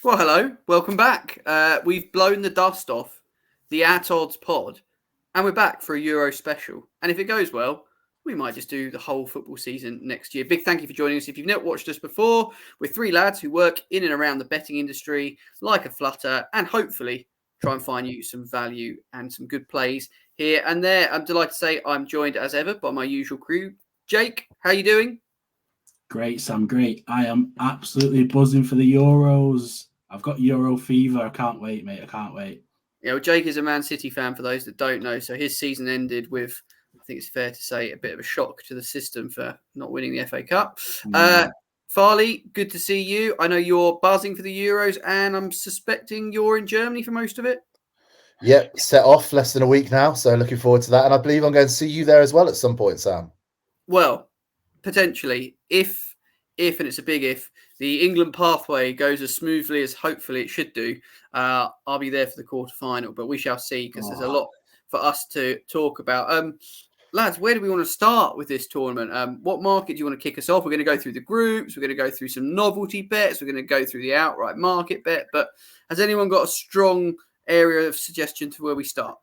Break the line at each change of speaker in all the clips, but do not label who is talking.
Well, hello, welcome back. We've blown the dust off the At Odds pod, and we're back for a Euro special. And if it goes well, we might just do the whole football season next year. Big thank you for joining us. If you've never watched us before, we're three lads who work in and around the betting industry like a flutter, and hopefully try and find you some value and some good plays here and there. I'm delighted to say I'm joined as ever by my usual crew. Jake, how you doing?
Great, Sam. Great. I am absolutely buzzing for the Euros. I've got Euro fever. I can't wait, mate. I can't wait.
Yeah, well, Jake is a Man City fan for those that don't know. So his season ended with, I think it's fair to say, a bit of a shock to the system for not winning the FA Cup. Farley, good to see you. I know you're buzzing for the Euros, and I'm suspecting you're in Germany for most of it.
Yep, set off less than a week now, so looking forward to that. And I believe I'm going to see you there as well at some point, Sam.
Well, potentially, if and it's a big if, the England pathway goes as smoothly as hopefully it should do, I'll be there for the quarterfinal. But we shall see, because there's a lot for us to talk about. Lads, where do we want to start with this tournament? What market do you want to kick us off? We're going to go through the groups. We're going to go through some novelty bets. We're going to go through the outright market bet. But has anyone got a strong area of suggestion to where we start?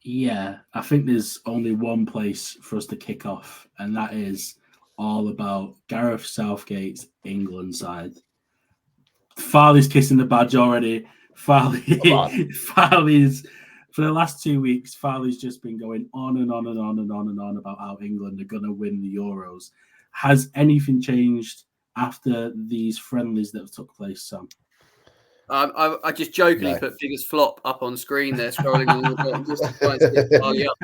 Yeah, I think there's only one place for us to kick off, and that is all about Gareth Southgate's England side. Farley's kissing the badge already. Farley's for the last 2 weeks, Farley's just been going on and on and on and on and on about how England are going to win the Euros. Has anything changed after these friendlies that have took place, Sam?
I just jokingly put figures flop up on screen there, scrolling along the bottom just to try and see Farley up.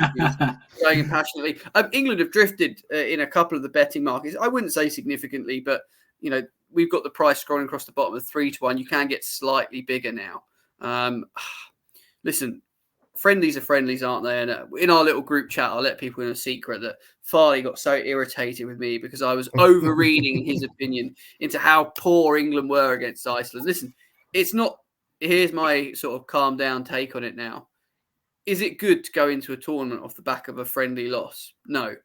Going passionately. England have drifted in a couple of the betting markets. I wouldn't say significantly, but we've got the price scrolling across the bottom of 3-1. You can get slightly bigger now. Listen, friendlies are friendlies, aren't they? And in our little group chat, I'll let people in a secret that Farley got so irritated with me because I was overreading his opinion into how poor England were against Iceland. Listen, it's not. Here's my sort of calm down take on it now. Is it good to go into a tournament off the back of a friendly loss? No.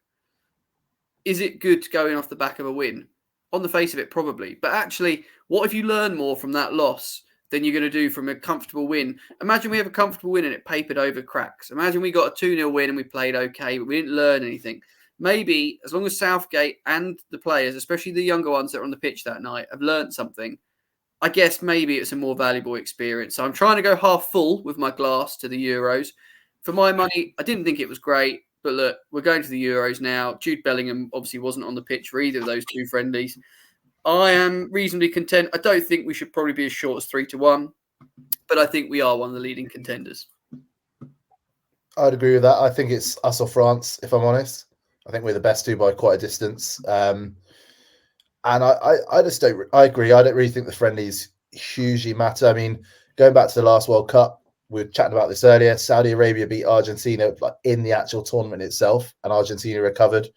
Is it good to go in off the back of a win? On the face of it, probably. But actually, what if you learn more from that loss than you're going to do from a comfortable win? Imagine we have a comfortable win and it papered over cracks. Imagine we got a 2-0 win and we played okay, but we didn't learn anything. Maybe, as long as Southgate and the players, especially the younger ones that are on the pitch that night, have learned something, I guess maybe it's a more valuable experience. So I'm trying to go half full with my glass to the Euros. For my money, I didn't think it was great. But look, we're going to the Euros now. Jude Bellingham obviously wasn't on the pitch for either of those two friendlies. I am reasonably content. I don't think we should probably be as short as 3-1, but I think we are one of the leading contenders.
I'd agree with that. I think it's us or France, if I'm honest. I think we're the best two by quite a distance. And I just don't. I agree. I don't really think the friendlies hugely matter. I mean, going back to the last World Cup, we were chatting about this earlier. Saudi Arabia beat Argentina in the actual tournament itself, and Argentina recovered.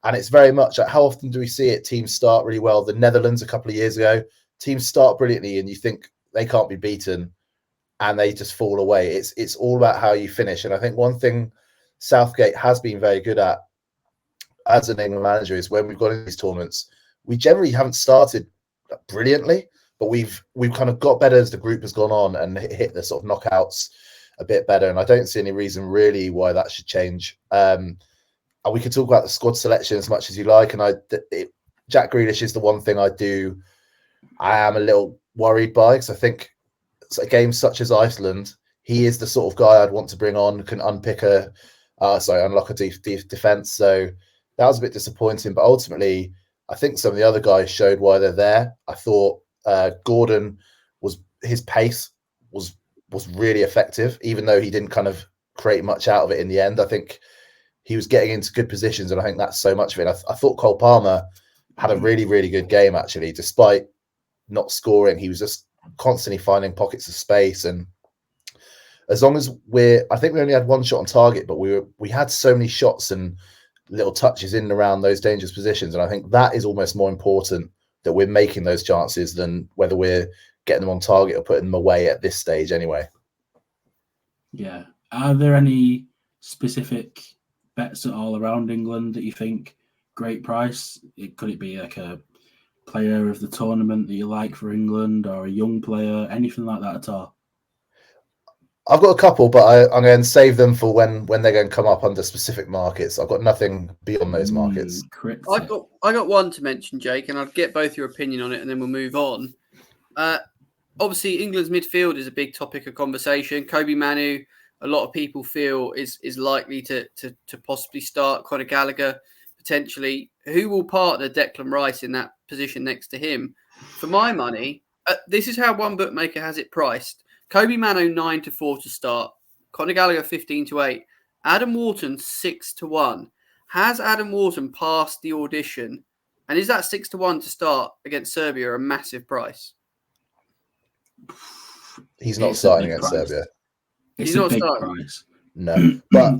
And it's very much like, how often do we see it? Teams start really well. The Netherlands a couple of years ago, teams start brilliantly, and you think they can't be beaten, and they just fall away. It's all about how you finish. And I think one thing Southgate has been very good at as an England manager is when we've got in these tournaments, we generally haven't started brilliantly, but we've kind of got better as the group has gone on and hit the sort of knockouts a bit better. And I don't see any reason really why that should change. We could talk about the squad selection as much as you like. And Jack Grealish is the one thing I am a little worried by, because I think a game such as Iceland, he is the sort of guy I'd want to bring on, can unlock a defense. So that was a bit disappointing. But ultimately, I think some of the other guys showed why they're there. I thought Gordon his pace was really effective, even though he didn't kind of create much out of it in the end. I think he was getting into good positions, and I think that's so much of it. I thought Cole Palmer had a really, really good game, actually, despite not scoring. He was just constantly finding pockets of space. And as long as I think we only had one shot on target, but we had so many shots and little touches in and around those dangerous positions. And I think that is almost more important, that we're making those chances, than whether we're getting them on target or putting them away at this stage anyway.
Yeah. Are there any specific bets at all around England that you think great price? Could it be like a player of the tournament that you like for England, or a young player, anything like that at all?
I've got a couple, but I'm going to save them for when they're going to come up under specific markets. I've got nothing beyond those markets.
I got one to mention, Jake, and I'll get both your opinion on it, and then we'll move on. Obviously, England's midfield is a big topic of conversation. Kobe Manu, a lot of people feel is likely to possibly start. Conor Gallagher, potentially. Who will partner Declan Rice in that position next to him? For my money, this is how one bookmaker has it priced. Kobe Manu 9-4 to start. Conor Gallagher 15-8. Adam Wharton 6-1. Has Adam Wharton passed the audition? And is that 6-1 to start against Serbia a massive price?
He's not starting against Serbia.
He's not starting. Price.
No, but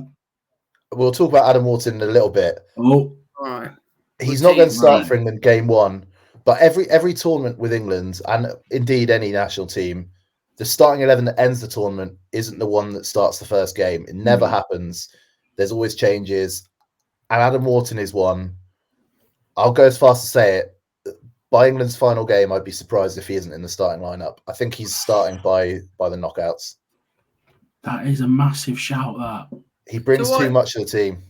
we'll talk about Adam Wharton in a little bit.
Oh,
all right.
He's not going to start for England game one, but every tournament with England, and indeed any national team, the starting 11 that ends the tournament isn't the one that starts the first game. It never happens. There's always changes. And Adam Wharton is one. I'll go as far as to say it. By England's final game, I'd be surprised if he isn't in the starting lineup. I think he's starting by the knockouts.
That is a massive shout, that.
He brings too much to the team.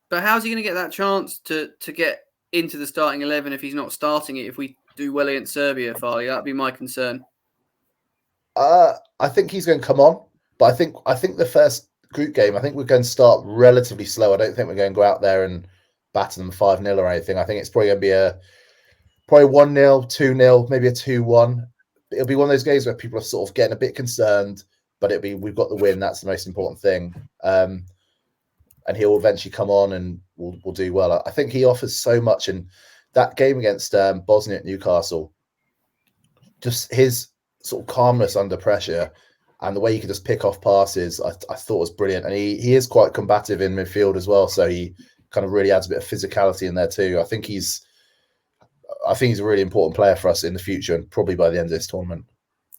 But how's he going to get that chance to get into the starting 11 if he's not starting it, if we do well against Serbia, Farley? That'd be my concern.
I think he's going to come on, but I think the first group game, I think we're going to start relatively slow. I don't think we're going to go out there and batter them 5-0 or anything. I think it's probably going to be probably 1-0, 2-0, maybe a 2-1. It'll be one of those games where people are sort of getting a bit concerned, but we've got the win. That's the most important thing. And he'll eventually come on and we'll do well. I think he offers so much. And that game against Bosnia at Newcastle, just his sort of calmness under pressure and the way he could just pick off passes, I thought was brilliant. And he is quite combative in midfield as well. So he kind of really adds a bit of physicality in there too. I think he's a really important player for us in the future and probably by the end of this tournament.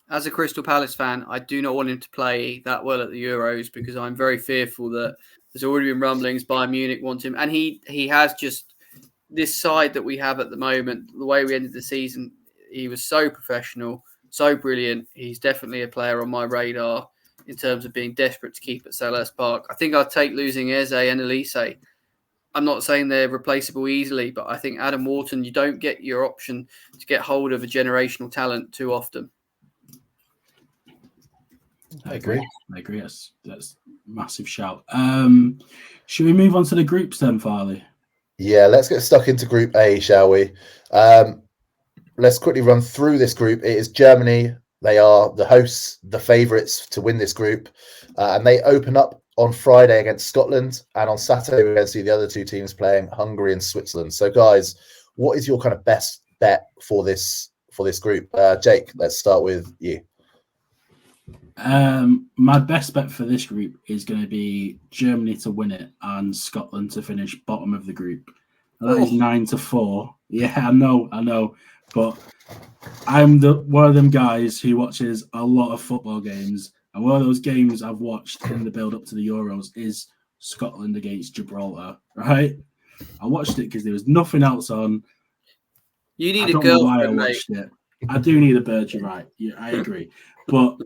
As a Crystal Palace fan, I do not want him to play that well at the Euros because I'm very fearful that there's already been rumblings Bayern Munich want him. And he has just this side that we have at the moment, the way we ended the season, he was so professional, so brilliant. He's definitely a player on my radar in terms of being desperate to keep at Selhurst Park. I think I'd take losing Eze and Elise. I'm not saying they're replaceable easily, but I think Adam Wharton, you don't get your option to get hold of a generational talent too often.
I agree. That's a massive shout. Should we move on to the groups then, Farley?
Yeah, let's get stuck into Group A, shall we? Let's quickly run through this group. It is Germany. They are the hosts, the favourites to win this group. And they open up on Friday against Scotland. And on Saturday, we're going to see the other two teams playing, Hungary and Switzerland. So, guys, what is your kind of best bet for this group? Jake, let's start with you.
My best bet for this group is going to be Germany to win it and Scotland to finish bottom of the group. That is 9-4. Yeah, I know. But I'm one of them guys who watches a lot of football games. And one of those games I've watched in the build-up to the Euros is Scotland against Gibraltar, right? I watched it because there was nothing else on.
You need a girlfriend, mate.
I do need a bird, you're right. Yeah, I agree. But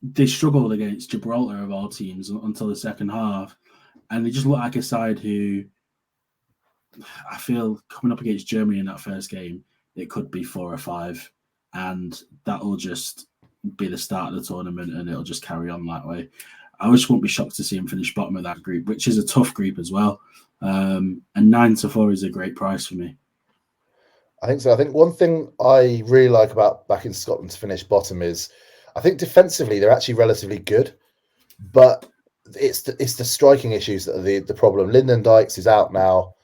they struggled against Gibraltar of all teams until the second half. And they just look like a side who I feel coming up against Germany in that first game, it could be 4 or 5. And that'll just be the start of the tournament and it'll just carry on that way. I just won't be shocked to see him finish bottom of that group, which is a tough group as well. And 9-4 is a great price for me.
I think so. I think one thing I really like about backing Scotland to finish bottom is I think defensively they're actually relatively good, but it's the striking issues that are the problem. Lyndon Dykes is out now.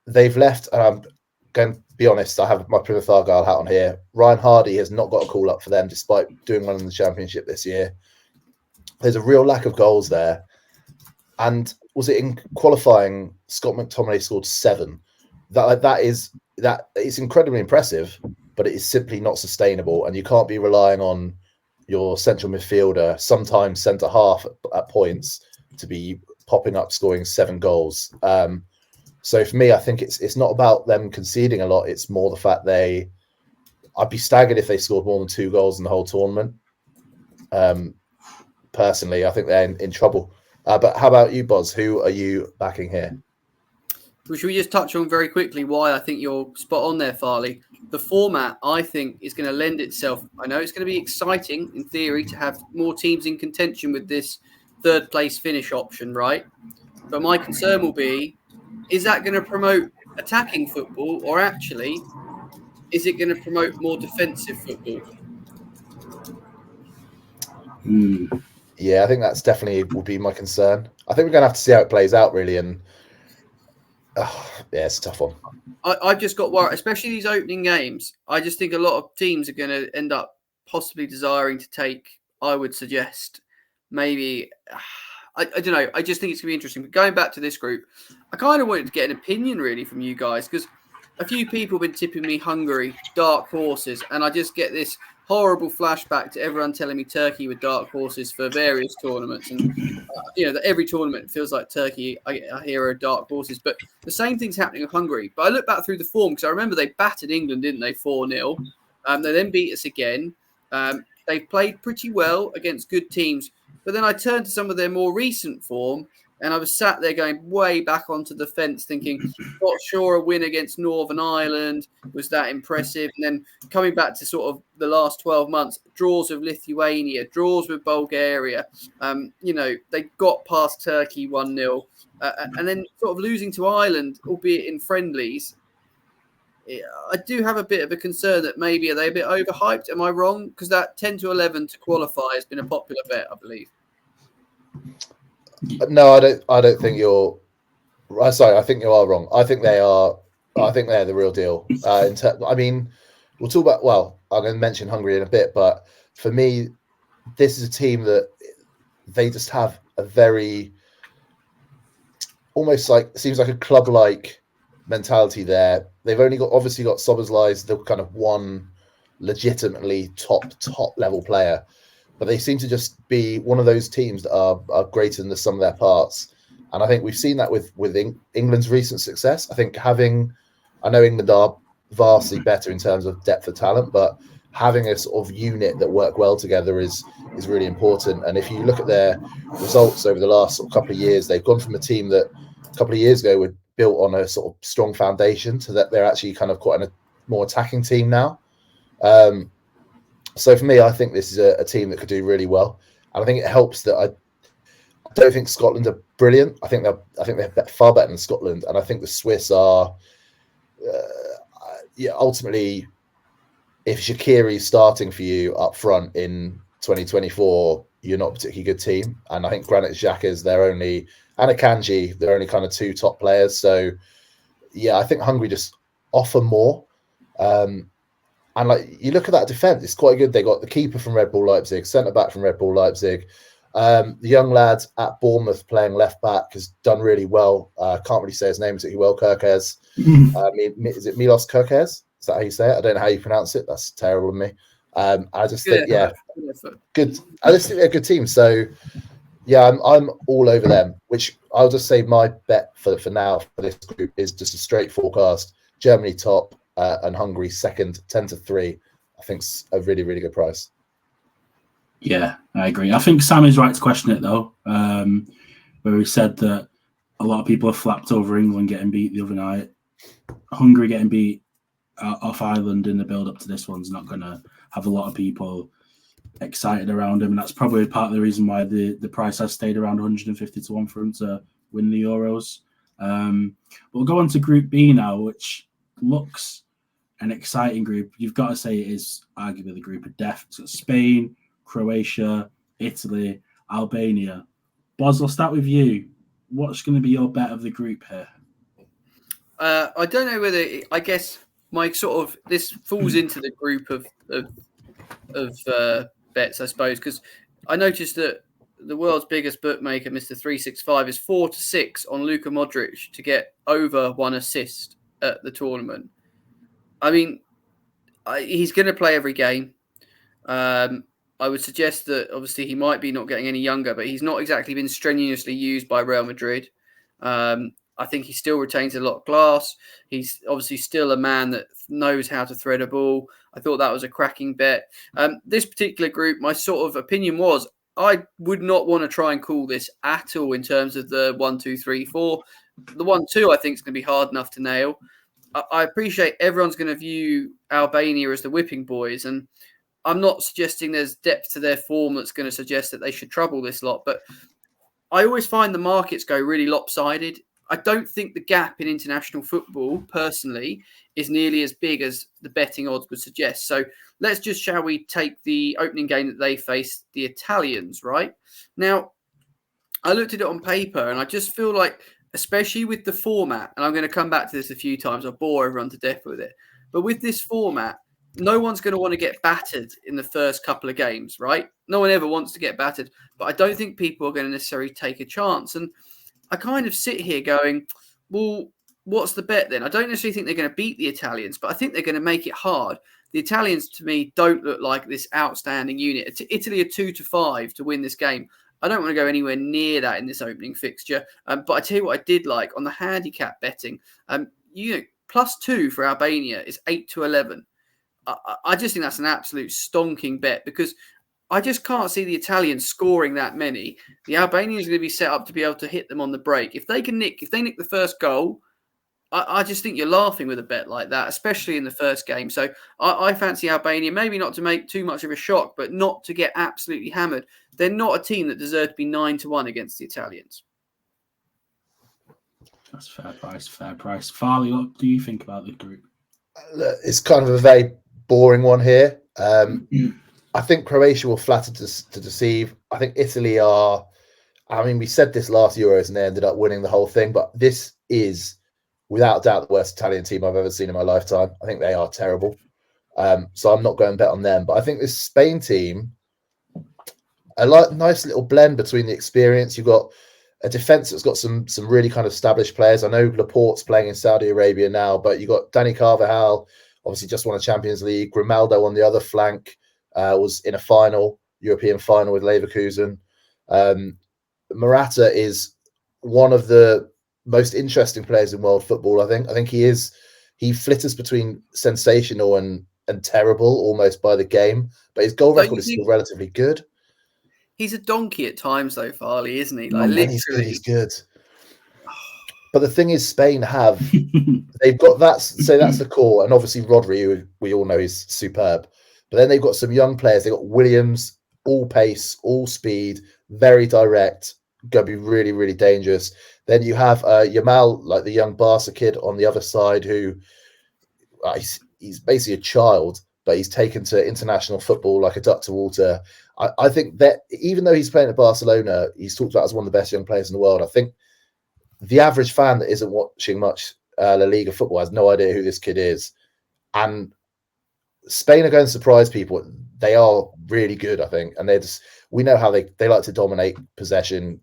They've left, and I'm going to be honest, I have my Plymouth Argyle hat on here. Ryan Hardy has not got a call up for them despite doing well in the Championship this year. There's a real lack of goals there. And was it in qualifying, Scott McTominay scored 7. That is it's incredibly impressive, but it is simply not sustainable. And you can't be relying on your central midfielder, sometimes centre half at points, to be popping up scoring 7 goals. So for me, I think it's not about them conceding a lot. It's more the fact I'd be staggered if they scored more than 2 goals in the whole tournament. Personally, I think they're in trouble. But how about you, Boz? Who are you backing here?
Well, should we just touch on very quickly why I think you're spot on there, Farley? The format, I think, is going to lend itself. I know it's going to be exciting in theory to have more teams in contention with this third place finish option, right? But my concern will be, is that going to promote attacking football, or actually, is it going to promote more defensive football?
Yeah, I think that's definitely would be my concern. I think we're going to have to see how it plays out, really. And yeah, it's a tough one.
I've just got worried, especially these opening games. I just think a lot of teams are going to end up possibly desiring to take, I would suggest, maybe, I don't know. I just think it's going to be interesting. But going back to this group, I kind of wanted to get an opinion really from you guys, because a few people have been tipping me Hungary, dark horses, and I just get this horrible flashback to everyone telling me Turkey were dark horses for various tournaments. And, that every tournament feels like Turkey, I hear are dark horses. But the same thing's happening with Hungary. But I look back through the form, because I remember they battered England, didn't they, 4-0. They then beat us again. They played pretty well against good teams. But then I turned to some of their more recent form, and I was sat there going way back onto the fence thinking, not sure a win against Northern Ireland was that impressive. And then coming back to sort of the last 12 months, draws with Lithuania, draws with Bulgaria. They got past Turkey 1-0. And then sort of losing to Ireland, albeit in friendlies. I do have a bit of a concern that maybe are they a bit overhyped? Am I wrong? Because that 10-11 to qualify has been a popular bet, I believe.
No, I don't think you're. Sorry, I think you are wrong. I think they are. I think they're the real deal. I mean, we'll talk about. Well, I'm going to mention Hungary in a bit, but for me, this is a team that they just have a very, almost like seems like a club-like mentality there. They've obviously got Szoboszlai, the kind of one legitimately top level player. But they seem to just be one of those teams that are greater than the sum of their parts. And I think we've seen that with England's recent success. I think I know England are vastly better in terms of depth of talent, but having a sort of unit that work well together is really important. And if you look at their results over the last sort of couple of years, they've gone from a team that a couple of years ago were built on a sort of strong foundation to that they're actually kind of quite a more attacking team now. So for me, I think this is a team that could do really well, and I think it helps that I don't think Scotland are brilliant. I think they're far better than Scotland, and I think the Swiss are. Ultimately, if Shaqiri is starting for you up front in 2024, you're not a particularly good team. And I think Granit Xhaka is and Akanji, they're only kind of 2 top players. So yeah, I think Hungary just offer more. And like you look at that defense, it's quite good. They got the keeper from Red Bull Leipzig, centre back from Red Bull Leipzig. The young lad at Bournemouth playing left back has done really well. Can't really say his name particularly well. Kerkez. Is it Milos Kerkez? Is that how you say it? I don't know how you pronounce it. That's terrible of me. I just think, good. I just think they're a good team. So yeah, I'm all over them. Which I'll just say my bet for now for this group is just a straight forecast: Germany top. And Hungary second, 10-3. I think it's a really, really good price.
Yeah, I agree. I think Sam is right to question it though, where he said that a lot of people have flapped over England getting beat the other night. Hungary getting beat off Ireland in the build-up to this one's not going to have a lot of people excited around him, and that's probably part of the reason why the price has stayed around 150 to 1 for him to win the Euros. We'll go on to Group B now, which looks an exciting group. You've got to say it is arguably the group of death. It's got Spain, Croatia, Italy, Albania. Boz, I'll start with you. What's going to be your bet of the group here?
I don't know whether, I guess my sort of, this falls into the group of bets, I suppose, because I noticed that the world's biggest bookmaker, Mr. 365, is 4-6 on Luka Modric to get over 1 assist at the tournament. I mean, he's going to play every game. I would suggest that obviously he might be not getting any younger, but he's not exactly been strenuously used by Real Madrid. I think he still retains a lot of class. He's obviously still a man that knows how to thread a ball. I thought that was a cracking bet. This particular group, my sort of opinion was I would not want to try and call this at all in terms of the 1, 2, 3, 4. The 1, 2, I think, is going to be hard enough to nail. I appreciate everyone's going to view Albania as the whipping boys, and I'm not suggesting there's depth to their form that's going to suggest that they should trouble this lot, but I always find the markets go really lopsided. I don't think the gap in international football, personally, is nearly as big as the betting odds would suggest. So let's just, shall we, take the opening game that they faced, the Italians, right? Now, I looked at it on paper, and I just feel like, especially with the format, and I'm going to come back to this a few times, I'll bore everyone to death with it, but with this format, no one's going to want to get battered in the first couple of games, right? No one ever wants to get battered, but I don't think people are going to necessarily take a chance. And I kind of sit here going, well, what's the bet then? I don't necessarily think they're going to beat the Italians, but I think they're going to make it hard. The Italians, to me, don't look like this outstanding unit. Italy are 2-5 to win this game. I don't want to go anywhere near that in this opening fixture. But I tell you what I did like on the handicap betting. +2 for Albania is 8-11. I just think that's an absolute stonking bet because I just can't see the Italians scoring that many. The Albanians are going to be set up to be able to hit them on the break. If they nick the first goal, I just think you're laughing with a bet like that, especially in the first game. So I fancy Albania, maybe not to make too much of a shock, but not to get absolutely hammered. They're not a team that deserve to be 9-1 against the Italians.
That's fair price. Farley, what do you think about the group?
It's kind of a very boring one here. I think Croatia will flatter to deceive. I think Italy are. I mean, we said this last Euros and they ended up winning the whole thing, but this is without doubt the worst Italian team I've ever seen in my lifetime. I think they are terrible. So I'm not going to bet on them. But I think this Spain team, a nice little blend between the experience. You've got a defense that's got some really kind of established players. I know Laporte's playing in Saudi Arabia now, but you've got Dani Carvajal, obviously just won a Champions League. Grimaldo on the other flank was in a European final with Leverkusen. Morata is one of the most interesting players in world football, I think he flitters between sensational and terrible almost by the game, but his goal record is still relatively good.
He's a donkey at times though, Farley, isn't he?
Like literally, he's good. But the thing is, Spain they've got that's the core, and obviously Rodri, who we all know is superb. But then they've got some young players. They've got Williams, all pace, all speed, very direct, going to be really, really dangerous. Then you have Yamal, like the young Barca kid on the other side, who he's basically a child, but he's taken to international football like a duck to water. I think that even though he's playing at Barcelona, he's talked about as one of the best young players in the world. I think the average fan that isn't watching much La Liga football has no idea who this kid is. And Spain are going to surprise people. They are really good, I think. And we know how they like to dominate possession,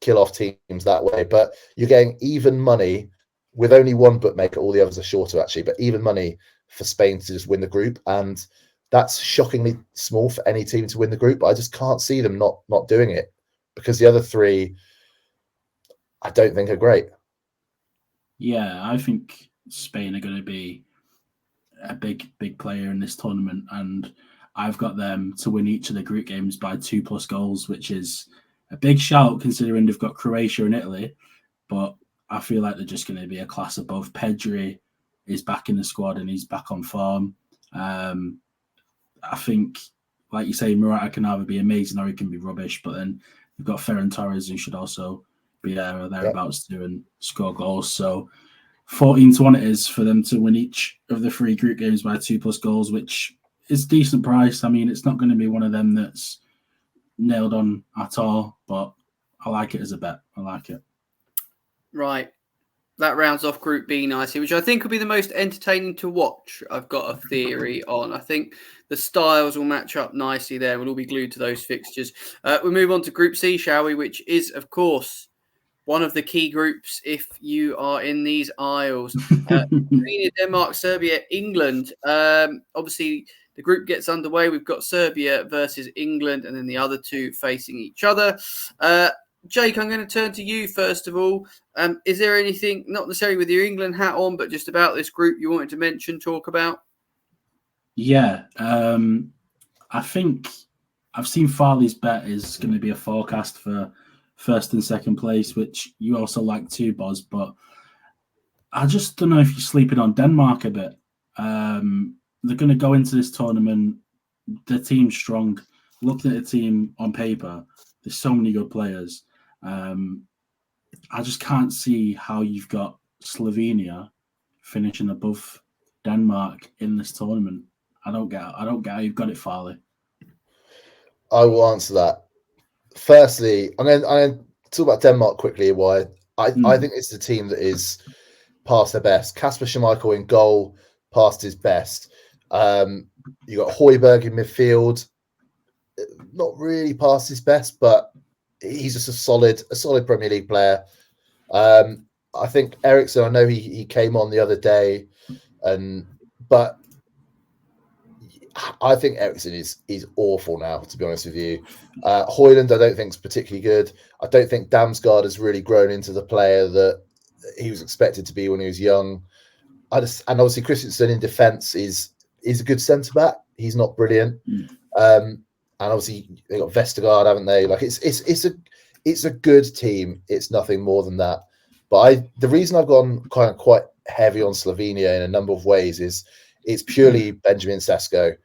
kill off teams that way. But you're getting even money with only one bookmaker. All the others are shorter, actually. But even money for Spain to just win the group. And that's shockingly small for any team to win the group. But I just can't see them not doing it because the other three, I don't think are great.
Yeah, I think Spain are going to be a big player in this tournament, and I've got them to win each of the group games by 2+ goals, which is a big shout considering they've got Croatia and Italy. But I feel like they're just going to be a class above. Pedri is back in the squad and he's back on form. I think, like you say, Morata can either be amazing or he can be rubbish. But then you've got Ferran Torres, who should also be there or thereabouts to and score goals. So 14-1 it is for them to win each of the 3 group games by 2+ goals, which is a decent price. I mean, it's not going to be one of them that's nailed on at all, but I like it as a bet. I like it.
Right. That rounds off Group B nicely, which I think will be the most entertaining to watch. I've got a theory on. I think the styles will match up nicely there. We'll all be glued to those fixtures. We'll move on to Group C, shall we? Which is, of course, one of the key groups if you are in these aisles. Slovenia, Denmark, Serbia, England. Obviously, the group gets underway. We've got Serbia versus England, and then the other two facing each other. Jake, I'm going to turn to you first of all. Is there anything, not necessarily with your England hat on, but just about this group you wanted to mention, talk about?
Yeah, I think I've seen Farley's bet is going to be a forecast for first and second place, which you also like too, Boz. But I just don't know if you're sleeping on Denmark a bit. They're going to go into this tournament. The team's strong. Looking at the team on paper, there's so many good players. I just can't see how you've got Slovenia finishing above Denmark in this tournament. I don't get how you've got it, Farley.
I will answer that. Firstly, I'm going to talk about Denmark quickly. Why I think it's the team that is past their best. Kasper Schmeichel in goal, past his best. You got Højbjerg in midfield, not really past his best, but he's just a solid Premier League player. I think Eriksen, I know he came on the other day, but I think Eriksen is awful now, to be honest with you. Højlund, I don't think is particularly good. I don't think Damsgaard has really grown into the player that he was expected to be when he was young. And obviously Christensen in defence is a good centre back. He's not brilliant. And obviously they got Vestergaard, haven't they? Like it's a good team. It's nothing more than that. But the reason I've gone kind of quite heavy on Slovenia in a number of ways is it's purely Benjamin Sesko.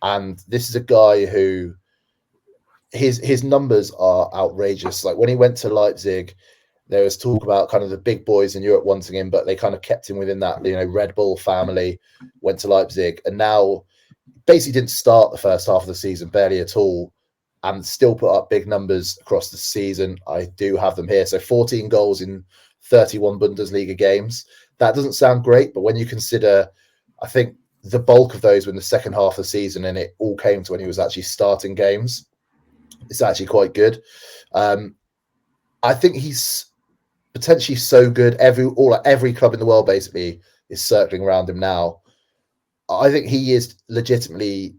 And this is a guy who his numbers are outrageous. Like when he went to Leipzig, there was talk about kind of the big boys in Europe wanting him, but they kind of kept him within that, Red Bull family, went to Leipzig, and now basically didn't start the first half of the season, barely at all, and still put up big numbers across the season. I do have them here. So 14 goals in 31 Bundesliga games. That doesn't sound great, but when you consider, I think the bulk of those were in the second half of the season, and it all came to when he was actually starting games. It's actually quite good. I think he's potentially so good. Every club in the world basically is circling around him now. I think he is legitimately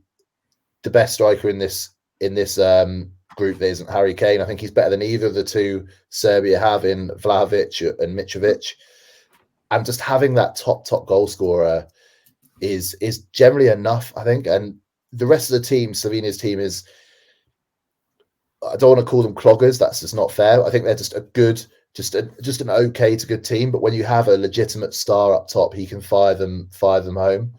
the best striker in this group that isn't Harry Kane. I think he's better than either of the two Serbia have in Vlahovic and Mitrovic. And just having that top goal scorer is generally enough, I think. And the rest of the team, Slovenia's team, is, I don't want to call them cloggers. That's just not fair. I think they're just a good, just an okay to good team. But when you have a legitimate star up top, he can fire them home.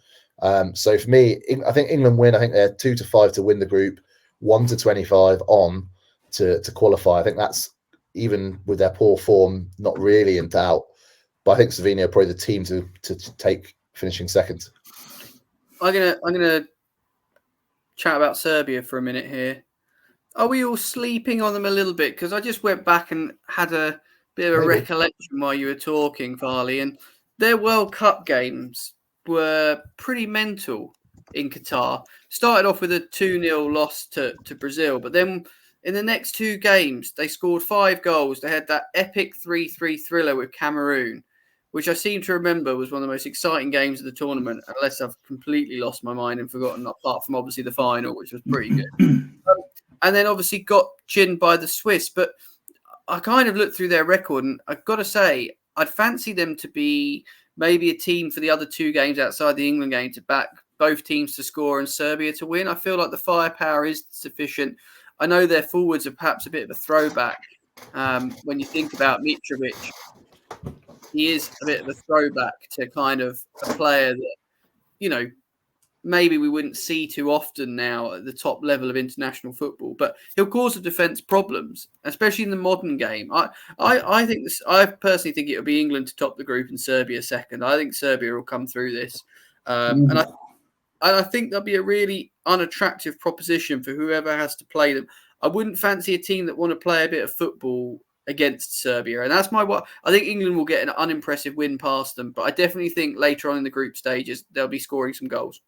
So for me, I think England win. I think they're 2-5 to win the group, 1-25 on to qualify. I think that's, even with their poor form, not really in doubt. But I think Slovenia are probably the team to take finishing second.
I'm gonna chat about Serbia for a minute here. Are we all sleeping on them a little bit? Because I just went back and had a bit of a recollection while you were talking, Farley, and their World Cup games were pretty mental in Qatar. Started off with a 2-0 loss to Brazil, but then in the next two games, they scored 5 goals. They had that epic 3-3 thriller with Cameroon, which I seem to remember was one of the most exciting games of the tournament, unless I've completely lost my mind and forgotten, apart from obviously the final, which was pretty good. And then obviously got chinned by the Swiss. But I kind of looked through their record, and I've got to say, I'd fancy them to be maybe a team for the other 2 games outside the England game to back both teams to score and Serbia to win. I feel like the firepower is sufficient. I know their forwards are perhaps a bit of a throwback. When you think about Mitrovic, he is a bit of a throwback to kind of a player that, maybe we wouldn't see too often now at the top level of international football, but he'll cause the defence problems, especially in the modern game. I think this. I personally think it will be England to top the group and Serbia second. I think Serbia will come through this, and I think there'll be a really unattractive proposition for whoever has to play them. I wouldn't fancy a team that want to play a bit of football against Serbia, and that's I think England will get an unimpressive win past them, but I definitely think later on in the group stages they'll be scoring some goals.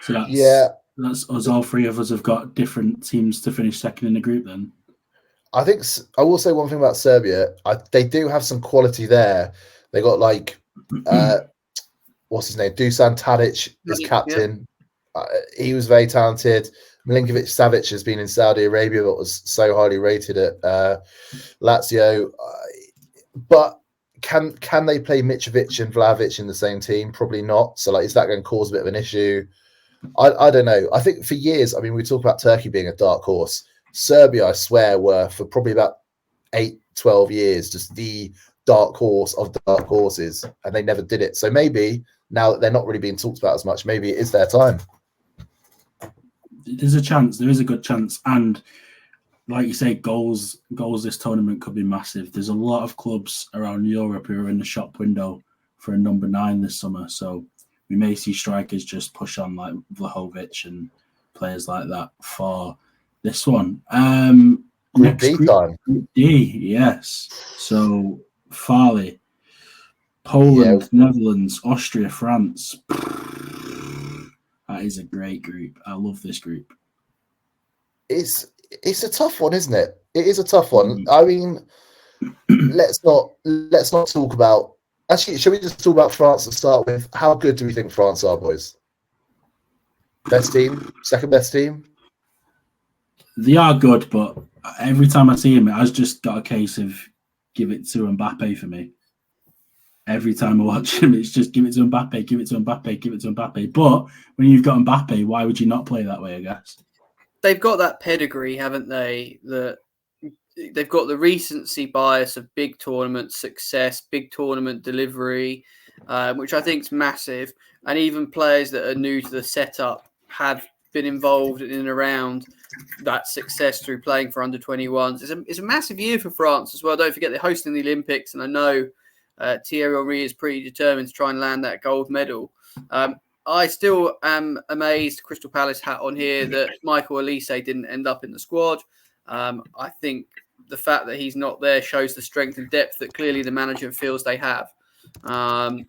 So that's us. All 3 of us have got different teams to finish second in the group then. I
think I will say one thing about Serbia. They do have some quality there. They got what's his name? Dusan Tadic as captain. He was very talented. Milinkovic-Savic has been in Saudi Arabia, but was so highly rated at Lazio. But can they play Mitrovic and Vlahovic in the same team? Probably not. So, is that going to cause a bit of an issue? I don't know. I think for years, we talk about Turkey being a dark horse. Serbia, I swear, were for probably about 8-12 years just the dark horse of dark horses, and they never did it. So maybe now that they're not really being talked about as much, maybe it is their time.
There's a chance. There is a good chance. And like you say, goals this tournament could be massive. There's a lot of clubs around Europe who are in the shop window for a number 9 this summer. So we may see strikers just push on like Vlahovic and players like that for this one.
Group D time.
Group D, yes. So Farley, Poland, Netherlands, Austria, France. That is a great group. I love this group.
It's a tough one, isn't it? It is a tough one. Let's not talk about. Actually, should we just talk about France to start with? How good do we think France are, boys? Best team, second best team.
They are good, but every time I see him, it has just got a case of give it to Mbappe for me. Every time I watch him, it's just give it to Mbappe, give it to Mbappe, give it to Mbappe. But when you've got Mbappe, why would you not play that way, I guess?
They've got that pedigree, haven't they? They've got the recency bias of big tournament success, big tournament delivery, which I think is massive. And even players that are new to the setup have been involved in and around that success through playing for under-21s. It's a massive year for France as well. Don't forget they're hosting the Olympics, and I know Thierry Henry is pretty determined to try and land that gold medal. I still am amazed, Crystal Palace hat on here, that Michael Olise didn't end up in the squad. I think the fact that he's not there shows the strength and depth that clearly the manager feels they have. And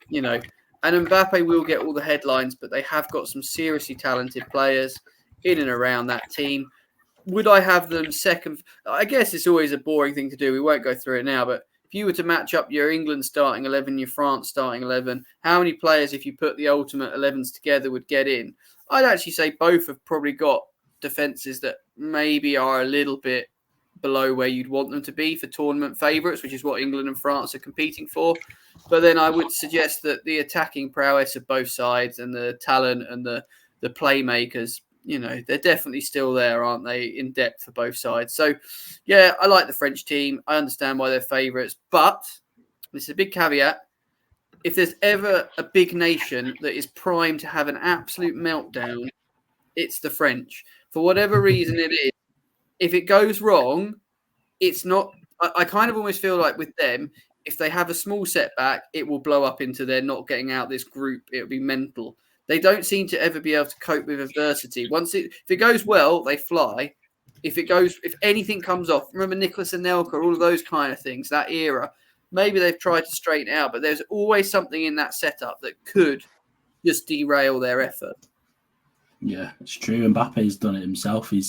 Mbappe will get all the headlines, but they have got some seriously talented players in and around that team. Would I have them second? I guess it's always a boring thing to do. We won't go through it now, but if you were to match up your England starting 11, your France starting 11, how many players, if you put the ultimate 11s together, would get in? I'd actually say both have probably got defences that maybe are a little bit below where you'd want them to be for tournament favourites, which is what England and France are competing for. But then I would suggest that the attacking prowess of both sides and the talent and the playmakers, they're definitely still there, aren't they, in depth for both sides. So, yeah, I like the French team. I understand why they're favourites. But this is a big caveat. If there's ever a big nation that is primed to have an absolute meltdown, it's the French. For whatever reason it is, if it goes wrong, it's not. I kind of almost feel like with them, if they have a small setback, it will blow up into their not getting out this group. It'll be mental. They don't seem to ever be able to cope with adversity. If it goes well, they fly. If anything comes off, remember Nicholas Anelka, all of those kind of things, that era, maybe they've tried to straighten it out, but there's always something in that setup that could just derail their effort.
Yeah, it's true. Mbappe's done it himself. He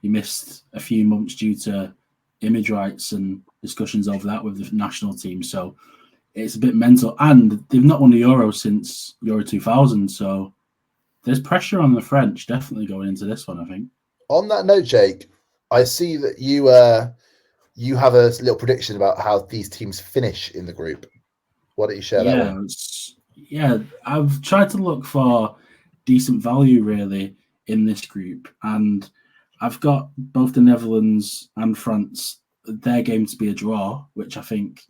missed a few months due to image rights and discussions over that with the national team. So it's a bit mental. And they've not won the Euro since Euro 2000. So there's pressure on the French definitely going into this one, I think.
On that note, Jake, I see that you have a little prediction about how these teams finish in the group. Why don't you share that one?
Yeah, I've tried to look for decent value, really, in this group. And I've got both the Netherlands and France, their game to be a draw, which I think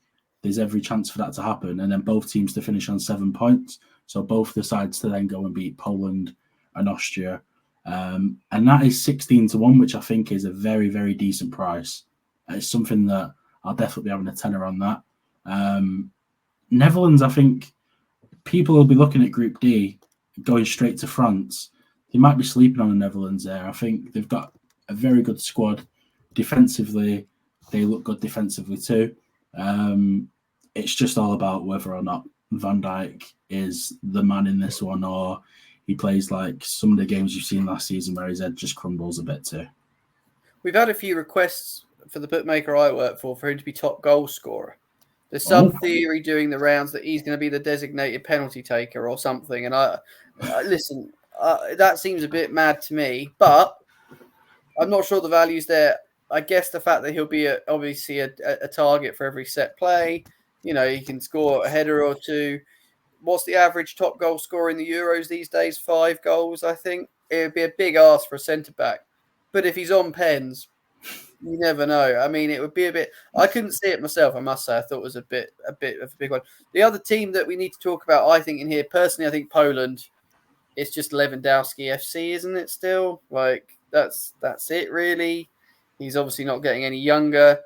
there's every chance for that to happen. And then both teams to finish on 7 points. So both the sides to then go and beat Poland and Austria. And that is 16-1, which I think is a very, very decent price. It's something that I'll definitely be having a tenner on that. Netherlands, I think people will be looking at Group D, going straight to France. They might be sleeping on the Netherlands there. I think they've got a very good squad. Defensively, they look good defensively too. It's just all about whether or not Van Dijk is the man in this one, or he plays like some of the games you've seen last season where his head just crumbles a bit too.
We've had a few requests for the bookmaker I work for him to be top goal scorer. There's some theory doing the rounds that he's going to be the designated penalty taker or something. And I listen, that seems a bit mad to me, but I'm not sure the value's there. I guess the fact that he'll be obviously a target for every set play, he can score a header or two. What's the average top goal scorer in the Euros these days? 5 goals, I think. It would be a big ask for a centre-back. But if he's on pens, you never know. I mean, it would be a bit... I couldn't see it myself, I must say. I thought it was a bit of a big one. The other team that we need to talk about, I think, in here, personally, I think Poland, it's just Lewandowski FC, isn't it still? Like, that's it, really. He's obviously not getting any younger.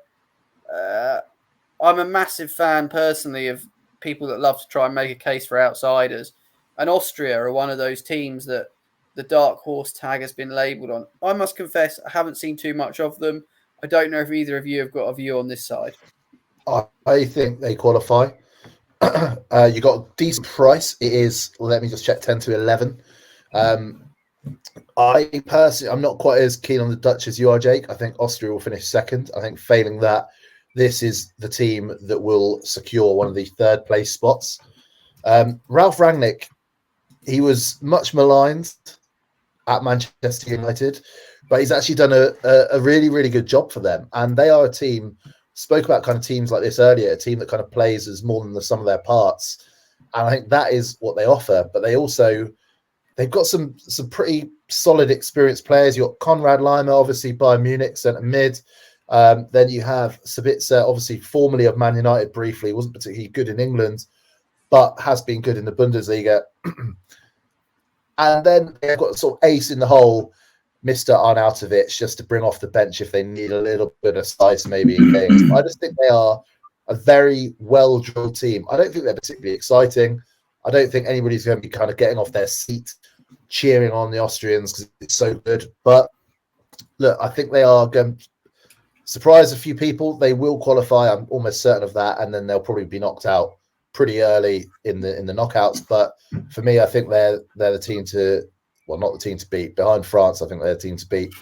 I'm a massive fan, personally, of people that love to try and make a case for outsiders. And Austria are one of those teams that the dark horse tag has been labelled on. I must confess, I haven't seen too much of them. I don't know if either of you have got a view on this side.
I think they qualify. You got a decent price. It is, let me just check, 10 to 11. I personally, I'm not quite as keen on the Dutch as you are, Jake. I think Austria will finish second. I think failing that, this is the team that will secure one of the third place spots. Ralph Rangnick, he was much maligned at Manchester United, but he's actually done a really, really good job for them. And they are a team, spoke about kind of teams like this earlier, a team that kind of plays as more than the sum of their parts. And I think that is what they offer. But they've got some pretty solid, experienced players. You've got Konrad Laimer, obviously, Bayern Munich, centre mid. Then you have Sabitzer, obviously formerly of Man United briefly, wasn't particularly good in England, but has been good in the Bundesliga. And then they've got sort of ace in the hole, Mr. Arnautovic, just to bring off the bench if they need a little bit of spice maybe in games. I just think they are a very well-drilled team. I don't think they're particularly exciting. I don't think anybody's going to be kind of getting off their seat cheering on the Austrians because it's so good. But look, I think they are going to surprise a few people. They will qualify. I'm almost certain of that. And then they'll probably be knocked out pretty early in the knockouts. But for me, I think they're the team to, well, not the team to beat. Behind France, I think they're the team to beat.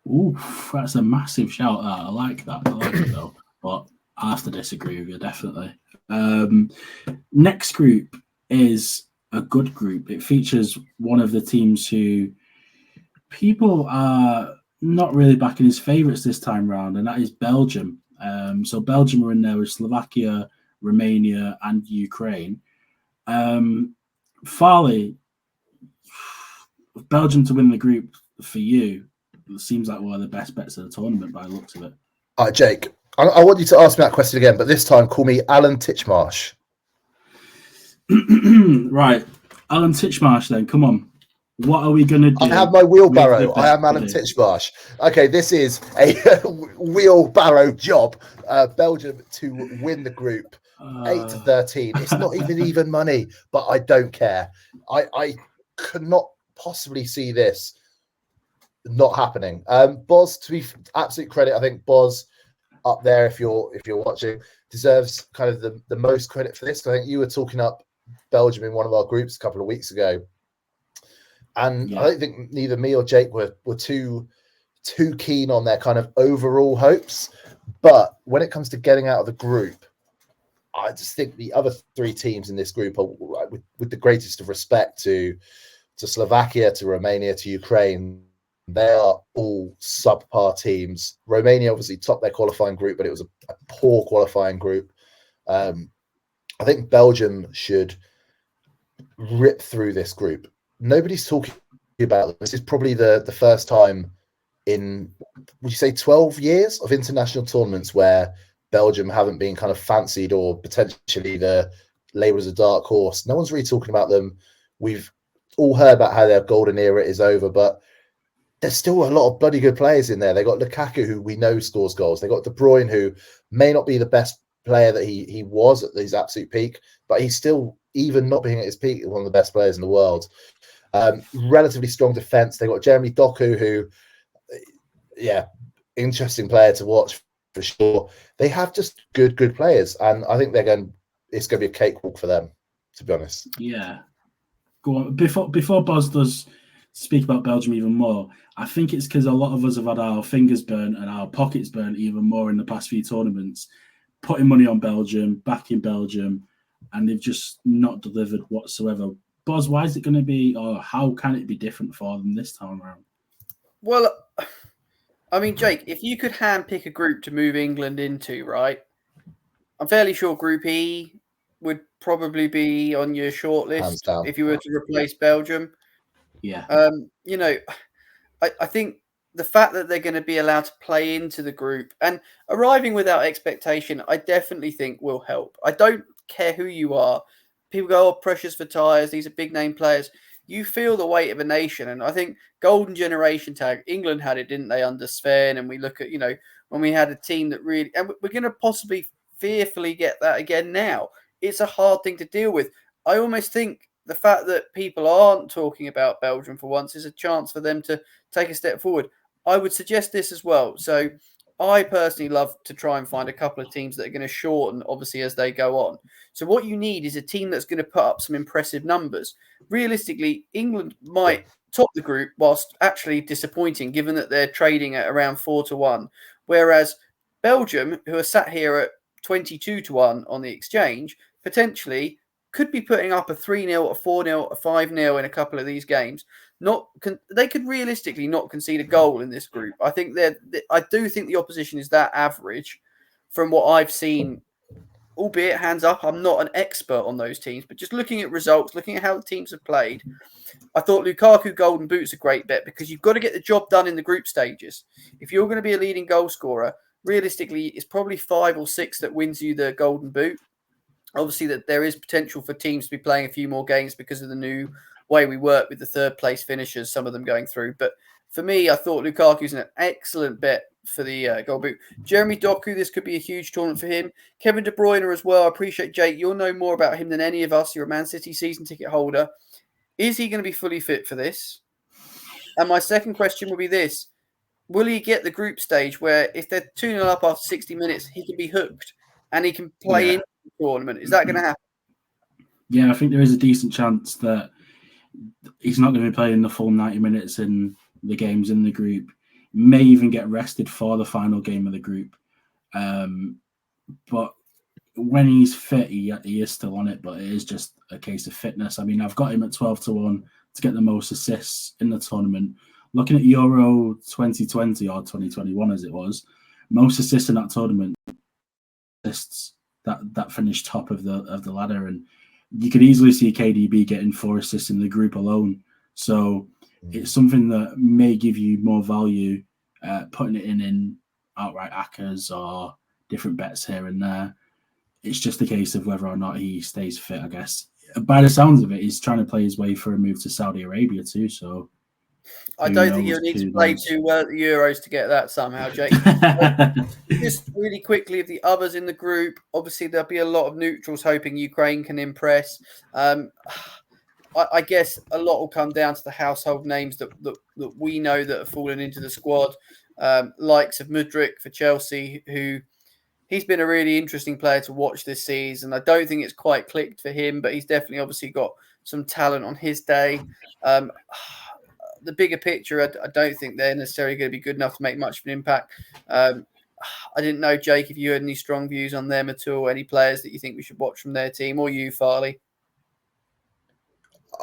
Ooh, that's a massive shout out. I like that. I like it though. But I have to disagree with you, definitely. Next group is a good group. It features one of the teams who people are not really backing as favourites this time round, and that is Belgium. So Belgium are in there with Slovakia, Romania, and Ukraine. Farley, Belgium to win the group for you, it seems like one of the best bets of the tournament by the looks of it.
All right, Jake, I want you to ask me that question again, but this time call me Alan Titchmarsh.
Right, Alan Titchmarsh then, come on. What are we going to do?
I have my wheelbarrow. I am Alan Titchmarsh. Okay, this is a wheelbarrow job. Belgium to win the group. 8 to 13. It's not even money, but I don't care. I could not possibly see this not happening. Boz, to be absolute credit, I think Boz up there, if you're watching, deserves kind of the most credit for this. I think you were talking up Belgium in one of our groups a couple of weeks ago. And yeah. I don't think neither me or Jake were too keen on their kind of overall hopes. But when it comes to getting out of the group, I just think the other 3 teams in this group are, with the greatest of respect to Slovakia, to Romania, to Ukraine, they are all subpar teams. Romania obviously topped their qualifying group, but it was a poor qualifying group. I think Belgium should rip through this group. Nobody's talking about them. This is probably the first time in, would you say, 12 years of international tournaments where Belgium haven't been kind of fancied or potentially labelled as a dark horse. No one's really talking about them. We've all heard about how their golden era is over, but there's still a lot of bloody good players in there. They got Lukaku, who we know scores goals. They got De Bruyne, who may not be the best player that he was at his absolute peak, but he's still, even not being at his peak, one of the best players in the world. Relatively strong defense. They got Jeremy Doku, who, yeah, interesting player to watch for sure. They have just good players, and I think it's going to be a cakewalk for them, to be honest.
Yeah. Go on. Before Boz does speak about Belgium even more, I think it's because a lot of us have had our fingers burnt and our pockets burnt even more in the past few tournaments, putting money on Belgium, backing Belgium, and they've just not delivered whatsoever. Boz, why is it going to be, or how can it be different for them this time around?
Well, I mean, Jake, if you could handpick a group to move England into, right? I'm fairly sure Group E would probably be on your short
Hands
list
down.
if you were to replace Belgium.
Yeah.
You know, I think the fact that they're going to be allowed to play into the group and arriving without expectation, I definitely think will help. I don't care who you are. People go, oh, precious for tyres. These are big name players. You feel the weight of a nation. And I think golden generation tag, England had it, didn't they, under Sven? And we look at, when we had a team that really, and we're going to possibly fearfully get that again now. It's a hard thing to deal with. I almost think the fact that people aren't talking about Belgium for once is a chance for them to take a step forward. I would suggest this as well. So I personally love to try and find a couple of teams that are going to shorten, obviously, as they go on. So what you need is a team that's going to put up some impressive numbers. Realistically, England might top the group whilst actually disappointing, given that they're trading at around 4-1. Whereas Belgium, who are sat here at 22-1 on the exchange, potentially could be putting up a 3-0, a 4-0, a 5-0 in a couple of these games. They could realistically not concede a goal in this group. I do think the opposition is that average from what I've seen, albeit hands up. I'm not an expert on those teams, but just looking at results, looking at how the teams have played, I thought Lukaku Golden Boot's a great bet because you've got to get the job done in the group stages. If you're going to be a leading goal scorer, realistically, it's probably 5 or 6 that wins you the Golden Boot. Obviously, that there is potential for teams to be playing a few more games because of the new way we work with the third place finishers, some of them going through. But for me, I thought Lukaku's an excellent bet for the Gold Boot. Jeremy Doku, this could be a huge tournament for him. Kevin De Bruyne as well. I appreciate, Jake, you'll know more about him than any of us. You're a Man City season ticket holder. Is he going to be fully fit for this? And my second question will be this. Will he get the group stage where if they're 2-0 up after 60 minutes, he can be hooked and he can play in the tournament? Is that going to happen?
Yeah, I think there is a decent chance that he's not going to be playing the full 90 minutes in the games in the group. May even get rested for the final game of the group. But when he's fit, he is still on it, but it is just a case of fitness. I mean, I've got him at 12-1 to get the most assists in the tournament. Looking at Euro 2020 or 2021 as it was, most assists in that tournament, assists that finished top of the ladder, and you could easily see KDB getting 4 assists in the group alone. So it's something that may give you more value, putting it in outright ACCAs or different bets here and there. It's just a case of whether or not he stays fit, I guess. By the sounds of it, he's trying to play his way for a move to Saudi Arabia too. So
I don't think you'll need to play too well at the Euros to get that somehow, Jake. Just really quickly, of the others in the group, obviously there'll be a lot of neutrals hoping Ukraine can impress. I guess a lot will come down to the household names that we know that have fallen into the squad. Likes of Mudryk for Chelsea, who he's been a really interesting player to watch this season. I don't think it's quite clicked for him, but he's definitely obviously got some talent on his day. The bigger picture, I don't think they're necessarily going to be good enough to make much of an impact. I didn't know, Jake, if you had any strong views on them at all, any players that you think we should watch from their team, or you, Farley?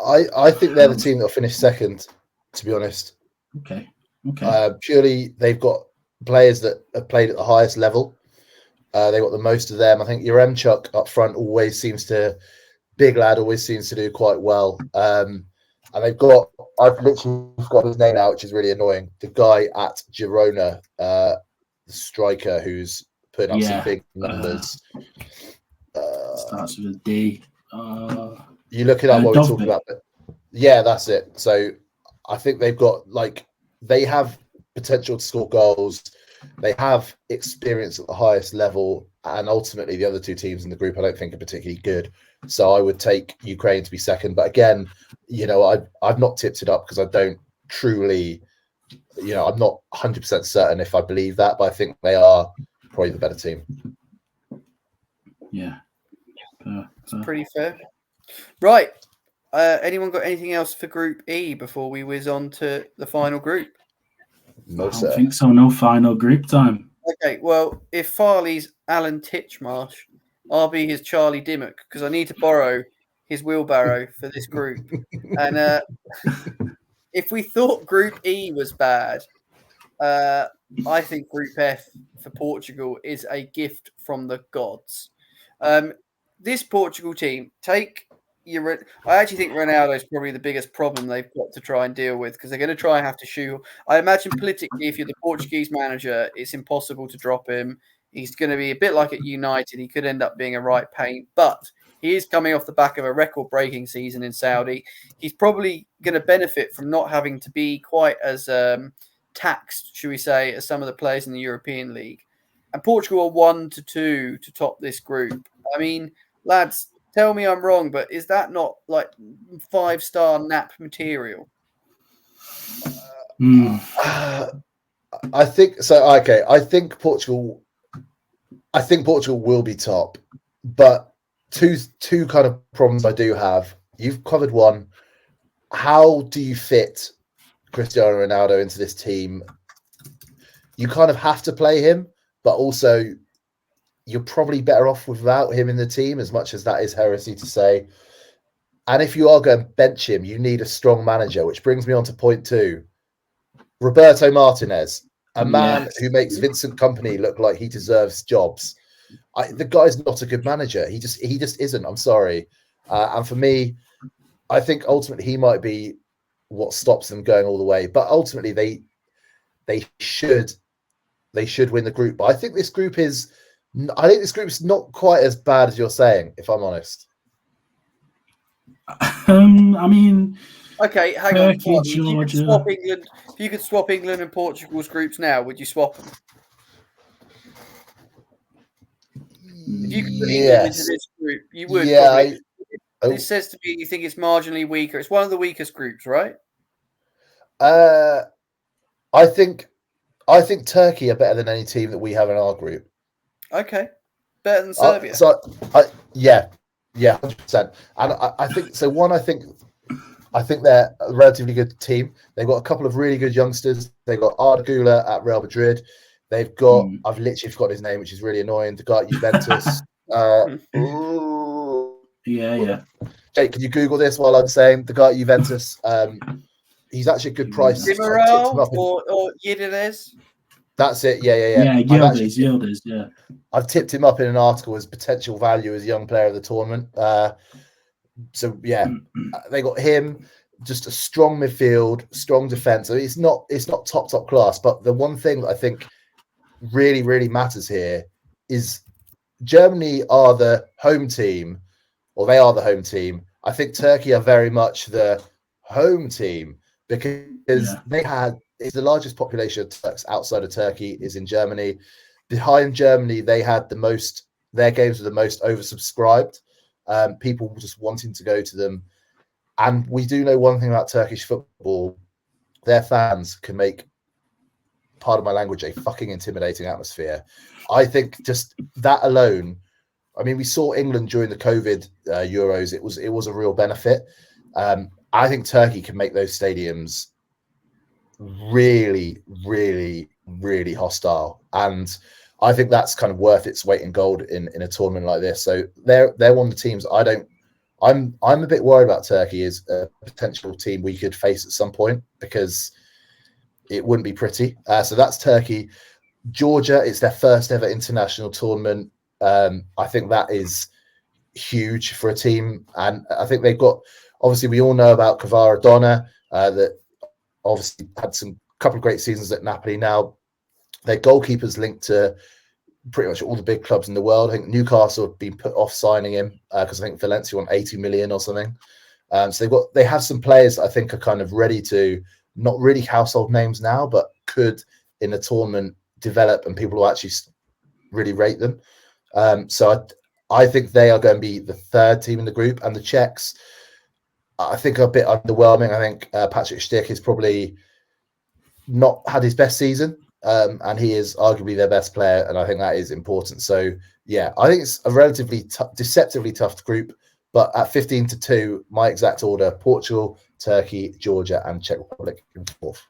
I think they're the team that'll finish second, to be honest.
Okay.
Purely, they've got players that have played at the highest level. They got the most of them. I think Yaremchuk up front big lad always seems to do quite well. And I've literally forgot his name now, which is really annoying. The guy at Girona, the striker who's putting up some big numbers.
Starts with a D.
You look it up while we're talking about it. Yeah, that's it. So I think they have potential to score goals. They have experience at the highest level, and ultimately the other two teams in the group I don't think are particularly good. So I would take Ukraine to be second. But again, I've not tipped it up because I don't truly, I'm not 100% certain if I believe that, but I think they are probably the better team.
Yeah.
It's pretty fair. Right. Anyone got anything else for Group E before we whiz on to the final group?
No,
I don't think so. No final group time.
Okay, well, if Farley's Alan Titchmarsh, I'll be his Charlie Dimmock because I need to borrow his wheelbarrow for this group. And if we thought Group E was bad, I think Group F for Portugal is a gift from the gods. This Portugal team, I actually think Ronaldo is probably the biggest problem they've got to try and deal with, because they're going to try and have to shoot. I imagine politically, if you're the Portuguese manager, it's impossible to drop him. He's going to be a bit like at United. He could end up being a right pain, but he is coming off the back of a record-breaking season in Saudi. He's probably going to benefit from not having to be quite as taxed, should we say, as some of the players in the European League. And Portugal are 1-2 to top this group. I mean, lads, tell me I'm wrong, but is that not like 5-star nap material?
I think so. Okay, I think Portugal will be top, but two kind of problems I do have. You've covered one. How do you fit Cristiano Ronaldo into this team? You kind of have to play him, but also you're probably better off without him in the team, as much as that is heresy to say. And if you are going to bench him, you need a strong manager, which brings me on to point 2. Roberto Martinez, a man who makes Vincent Kompany look like he deserves jobs. The guy's not a good manager. He just isn't. I'm sorry. And for me, I think ultimately he might be what stops them going all the way. But ultimately, they should win the group. But I think this group is not quite as bad as you're saying, if I'm honest.
I mean,
okay, hang on.
Georgia.
If you could swap England and Portugal's groups now, would you swap them? If you could put England into this group, you would. Yeah. This says to me you think it's marginally weaker. It's one of the weakest groups, right?
I think Turkey are better than any team that we have in our group.
Okay, better than Serbia.
100%. And I think so. One, I think they're a relatively good team. They've got a couple of really good youngsters. They've got Arda Güler at Real Madrid. They've got I've literally forgotten his name, which is really annoying. The guy at Juventus.
Yeah.
Jake, can you Google this while I'm saying the guy at Juventus? He's actually a good price.
Demiral or Yildiz?
That's it. Yeah.
Yildiz, yeah.
I've tipped him up in an article as potential value as young player of the tournament. So yeah, they got him. Just a strong midfield, strong defense. I mean, it's not top class, but the one thing that I think really, really matters here is Germany are the home team, or they are the home team. I think Turkey are very much the home team, because it's the largest population of Turks outside of Turkey is in Germany. Behind Germany, they had their games were the most oversubscribed. People just wanting to go to them. And we do know one thing about Turkish football: their fans can make, pardon my language, a fucking intimidating atmosphere. I think just that alone. I mean, we saw England during the COVID Euros. It was a real benefit. I think Turkey can make those stadiums really, really, really hostile, and I think that's kind of worth its weight in gold in a tournament like this. So they're one of the teams I'm a bit worried about. Turkey is a potential team we could face at some point, because it wouldn't be pretty. So that's Turkey. Georgia, it's their first ever international tournament. I think that is huge for a team, and I think they've got. Obviously, we all know about Kvaradona, that obviously had some couple of great seasons at Napoli. Now their goalkeeper's linked to pretty much all the big clubs in the world. I think Newcastle have been put off signing him because I think Valencia want 80 million or something. So they have some players that I think are kind of ready to, not really household names now, but could in a tournament develop and people will actually really rate them. So I think they are going to be the third team in the group, and the Czechs I think are a bit underwhelming. I think Patrick Schick has probably not had his best season. And he is arguably their best player, and I think that is important. So, yeah, I think it's a relatively deceptively tough group, but at 15-2, my exact order: Portugal, Turkey, Georgia, and Czech Republic in fourth.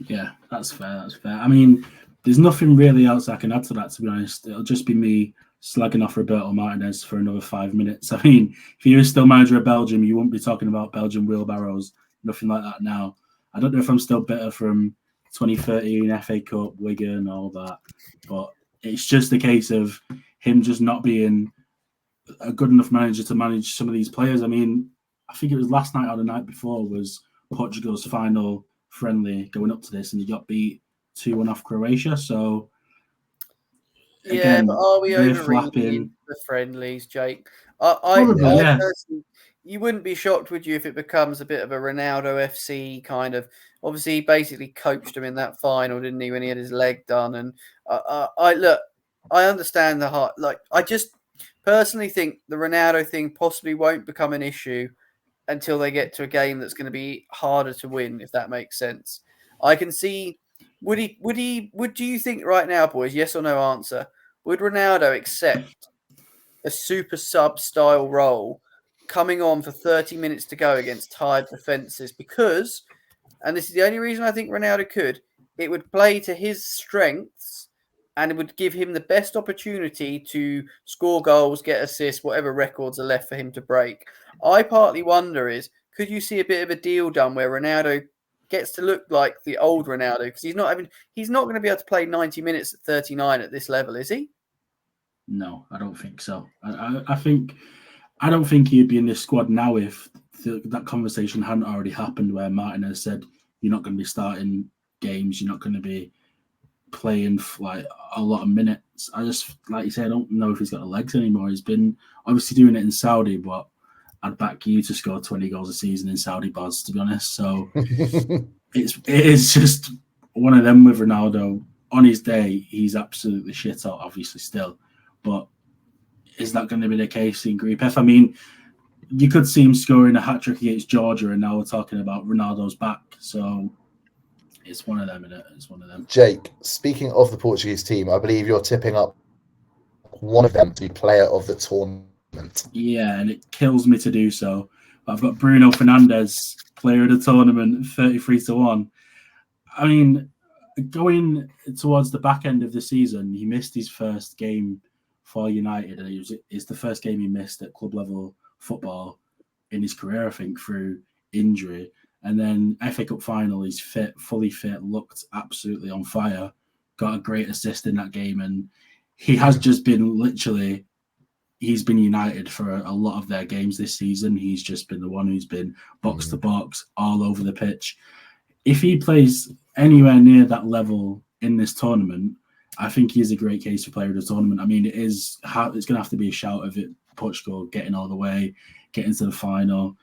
Yeah, that's fair. I mean, there's nothing really else I can add to that, to be honest. It'll just be me slagging off Roberto Martinez for another 5 minutes. I mean, if you were still manager of Belgium, you wouldn't be talking about Belgian wheelbarrows, nothing like that now. I don't know if I'm still bitter from 2013 FA Cup, Wigan, all that, but it's just a case of him just not being a good enough manager to manage some of these players. I mean, I think it was last night or the night before was Portugal's final friendly going up to this, and you got beat 2-1 off Croatia. So again,
but are we overreading the friendlies, Jake? I personally, you wouldn't be shocked, would you, if it becomes a bit of a Ronaldo FC kind of? Obviously, he basically coached him in that final, didn't he, when he had his leg done? And I understand the heart. Like, I just personally think the Ronaldo thing possibly won't become an issue until they get to a game that's going to be harder to win, if that makes sense. I can see. Do you think right now, boys, yes or no answer, would Ronaldo accept a super sub style role coming on for 30 minutes to go against tired defenses? Because, and this is the only reason I think Ronaldo could, it would play to his strengths and it would give him the best opportunity to score goals, get assists, whatever records are left for him to break. I partly wonder could you see a bit of a deal done where Ronaldo gets to look like the old Ronaldo, because he's not going to be able to play 90 minutes at 39 at this level, is he?
No, I don't think so. I don't think he'd be in this squad now if that conversation hadn't already happened, where Martinez said, "You're not going to be starting games. You're not going to be playing like a lot of minutes." I just, like you said, I don't know if he's got the legs anymore. He's been obviously doing it in Saudi, but I'd back you to score 20 goals a season in Saudi, Boz, to be honest. So it is just one of them with Ronaldo. On his day, he's absolutely shit out, obviously, still. But is that going to be the case in Group F? I mean, you could see him scoring a hat-trick against Georgia, and now we're talking about Ronaldo's back. So it's one of them, isn't it? It's one of them.
Jake, speaking of the Portuguese team, I believe you're tipping up one of them to be player of the tournament.
Yeah, and it kills me to do so. I've got Bruno Fernandes, player of the tournament, 33-1. I mean, going towards the back end of the season, he missed his first game for United, and it's the first game he missed at club level football in his career, I think, through injury. And then FA Cup final, he's fit, fully fit, looked absolutely on fire, got a great assist in that game, and he has just been literally. He's been United for a lot of their games this season. He's just been the one who's been box to box, all over the pitch. If he plays anywhere near that level in this tournament, I think he's a great case for player of the tournament. I mean, it's going to have to be a shout of it, Portugal getting all the way, getting to the final.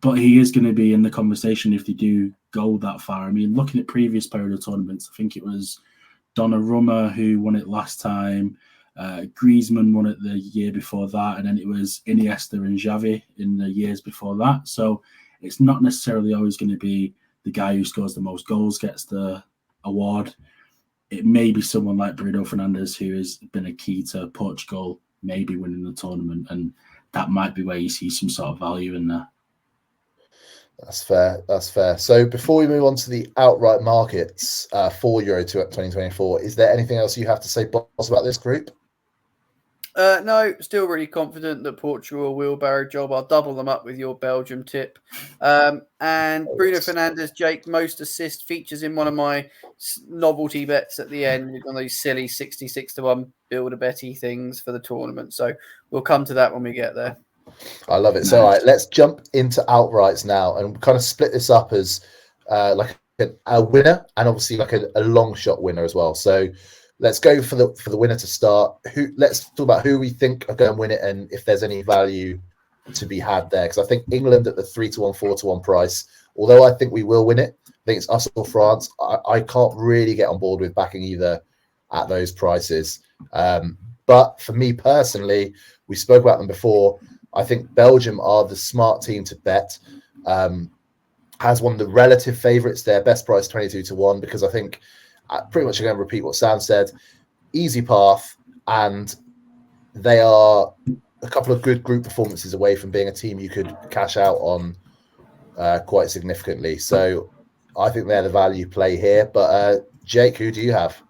But he is going to be in the conversation if they do go that far. I mean, looking at previous player of the tournaments, I think it was Donnarumma who won it last time. Griezmann won it the year before that, and then it was Iniesta and Xavi in the years before that. So it's not necessarily always going to be the guy who scores the most goals gets the award. It may be someone like Bruno Fernandes, who has been a key to Portugal maybe winning the tournament, and that might be where you see some sort of value in there.
That's fair. That's fair. So before we move on to the outright markets for Euro 2024, is there anything else you have to say, Boss, about this group?
No, still really confident that Portugal will wheelbarrow job. I'll double them up with your Belgium tip. And Bruno Fernandes, Jake, most assist features in one of my novelty bets at the end. One of those silly 66-1 build-a-betty things for the tournament. So we'll come to that when we get there.
I love it. So, all right, let's jump into outrights now and kind of split this up as like a winner and obviously like a long shot winner as well. So let's go for the winner to start. Let's talk about who we think are going to win it and if there's any value to be had there. Because I think England at the 3-1, 4-1 price, although I think we will win it, I think it's us or France. I can't really get on board with backing either at those prices. But for me personally, we spoke about them before. I think Belgium are the smart team to bet. Has one of the relative favourites there, best price 22-1, because I think pretty much going to repeat what Sam said. Easy path, and they are a couple of good group performances away from being a team you could cash out on quite significantly. So I think they're the value play here. But Jake, who do you have?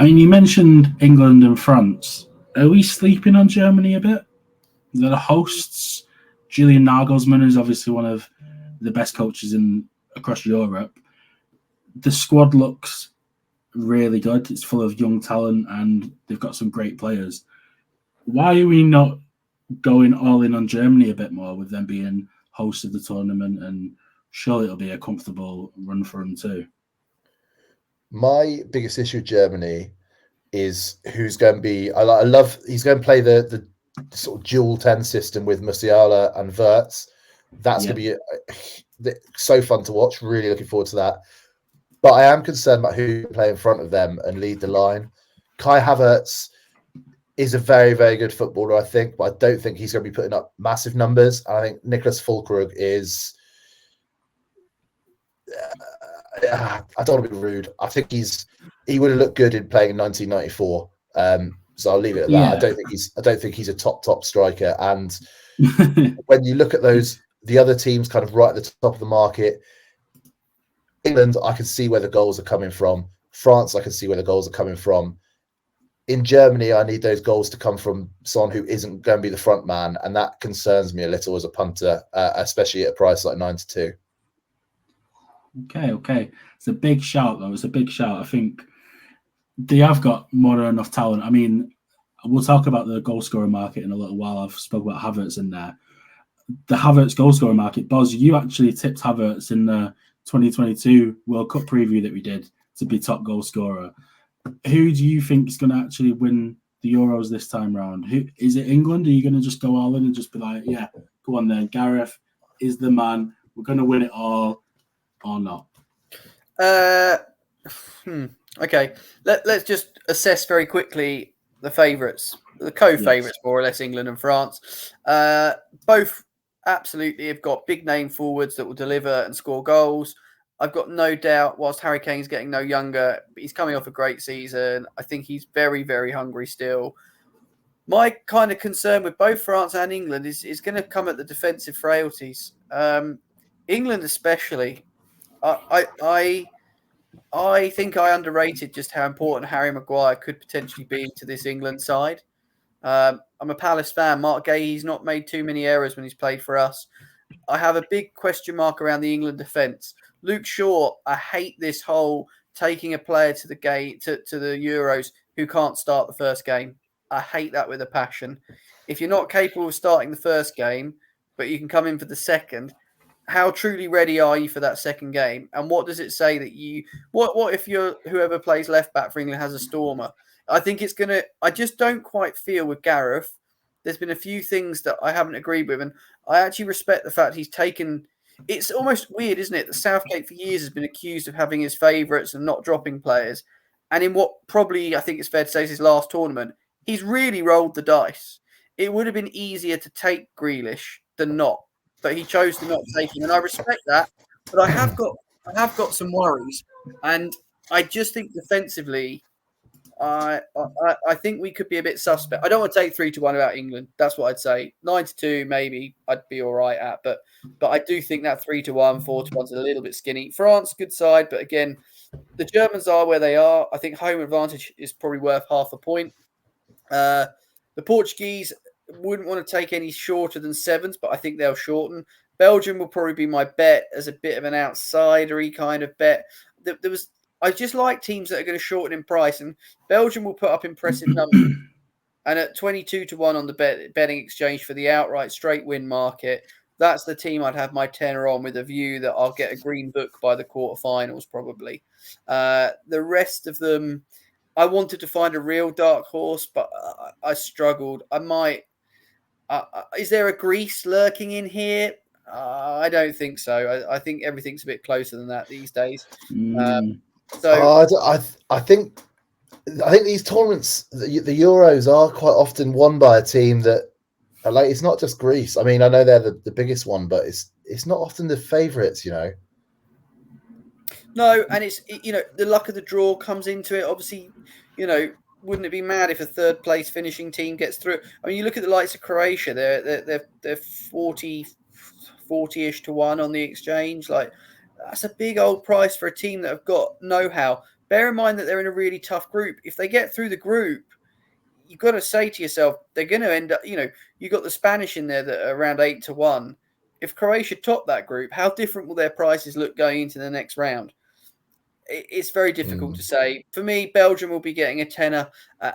I mean, you mentioned England and France. Are we sleeping on Germany a bit? They're the hosts. Julian Nagelsmann is obviously one of the best coaches across Europe. The squad looks really good. It's full of young talent and they've got some great players. Why are we not going all in on Germany a bit more with them being hosts of the tournament? And surely it'll be a comfortable run for them too.
My biggest issue with Germany is who's going to be. I love. He's going to play the sort of dual 10 system with Musiala and Wirtz. That's going to be so fun to watch. Really looking forward to that. But I am concerned about who play in front of them and lead the line. Kai Havertz is a very, very good footballer, I think, but I don't think he's going to be putting up massive numbers. And I think Nicholas Füllkrug is. I don't want to be rude. I think he would have looked good in playing in 1994. So I'll leave it at that.
Yeah.
I don't think he's a top striker. And when you look at the other teams kind of right at the top of the market, England, I can see where the goals are coming from. France, I can see where the goals are coming from. In Germany, I need those goals to come from someone who isn't going to be the front man, and that concerns me a little as a punter, especially at a price like 9-2.
Okay. It's a big shout, though. It's a big shout. I think they have got more than enough talent. I mean, we'll talk about the goal scorer market in a little while. I've spoken about Havertz in there. The Havertz goal scorer market, Boz, you actually tipped Havertz in the 2022 World Cup preview that we did to be top goal scorer. Who do you think is going to actually win the Euros this time round? Who is it? England? Are you going to just go all in and just be like, yeah, go on then, Gareth is the man. We're going to win it all, or not?
Okay, let's just assess very quickly the favourites, the co-favourites, more or less, England and France. Both absolutely have got big name forwards that will deliver and score goals. I've got no doubt, whilst Harry Kane's getting no younger, he's coming off a great season. I think he's very, very hungry still. My kind of concern with both France and England is going to come at the defensive frailties. England especially. I think I underrated just how important Harry Maguire could potentially be to this England side. I'm a Palace fan. Mark Gahey's not made too many errors when he's played for us. I have a big question mark around the England defence. Luke Shaw, I hate this whole taking a player to the game to the Euros who can't start the first game. I hate that with a passion. If you're not capable of starting the first game, but you can come in for the second, how truly ready are you for that second game? And what does it say that you? What if you're whoever plays left back for England has a stormer? I think it's gonna. I just don't quite feel with Gareth. There's been a few things that I haven't agreed with, and I actually respect the fact he's taken. It's almost weird, isn't it? That Southgate for years has been accused of having his favourites and not dropping players. And in what probably, I think it's fair to say, is his last tournament, he's really rolled the dice. It would have been easier to take Grealish than not, but he chose to not take him. And I respect that. But I have got some worries. And I just think defensively, I think we could be a bit suspect. I don't want to take 3-1 about England. That's what I'd say. 9-2, maybe I'd be all right at. But I do think that 3-1, 4-1's a little bit skinny. France, good side, but again, the Germans are where they are. I think home advantage is probably worth half a point. The Portuguese wouldn't want to take any shorter than sevens, but I think they'll shorten. Belgium will probably be my bet as a bit of an outsider-y kind of bet. I just like teams that are going to shorten in price, and Belgium will put up impressive numbers. And at 22-1 on the betting exchange for the outright straight win market, that's the team I'd have my tenner on, with a view that I'll get a green book by the quarterfinals probably. The rest of them, I wanted to find a real dark horse, but I struggled. I might. Is there a Greece lurking in here? I don't think so. I think everything's a bit closer than that these days.
I think these tournaments, the Euros, are quite often won by a team that are like, it's not just Greece. I mean, I know they're the biggest one, but it's not often the favourites, you know.
No, and it's the luck of the draw comes into it. Obviously, wouldn't it be mad if a third place finishing team gets through? I mean, you look at the likes of Croatia; they're 40-ish to 1 on the exchange. Like, that's a big old price for a team that have got know-how. Bear in mind that they're in a really tough group. If they get through the group, you've got to say to yourself, they're going to end up, you've got the Spanish in there that are around 8-1. If Croatia top that group, how different will their prices look going into the next round? It's very difficult to say. For me, Belgium will be getting a tenner.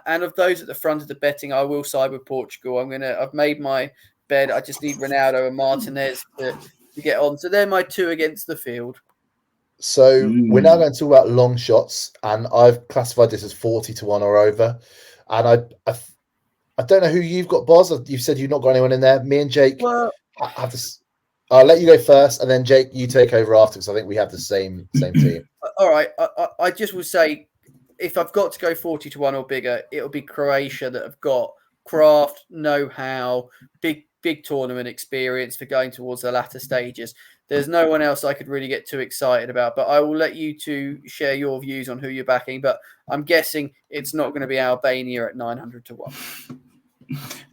And of those at the front of the betting, I will side with Portugal. I've made my bed. I just need Ronaldo and Martinez to get on. So they're my two against the field.
So we're now going to talk about long shots, and I've classified this as 40-1 or over. And I don't know who you've got, Boz. You said you've not got anyone in there. Me and Jake have this. I'll let you go first, and then Jake, you take over after, because I think we have the same team.
All right. I just will say, if I've got to go 40-1 or bigger, it'll be Croatia that have got craft, know-how, big tournament experience for going towards the latter stages. There's no one else I could really get too excited about, but I will let you two share your views on who you're backing. But I'm guessing it's not going to be Albania at 900-1.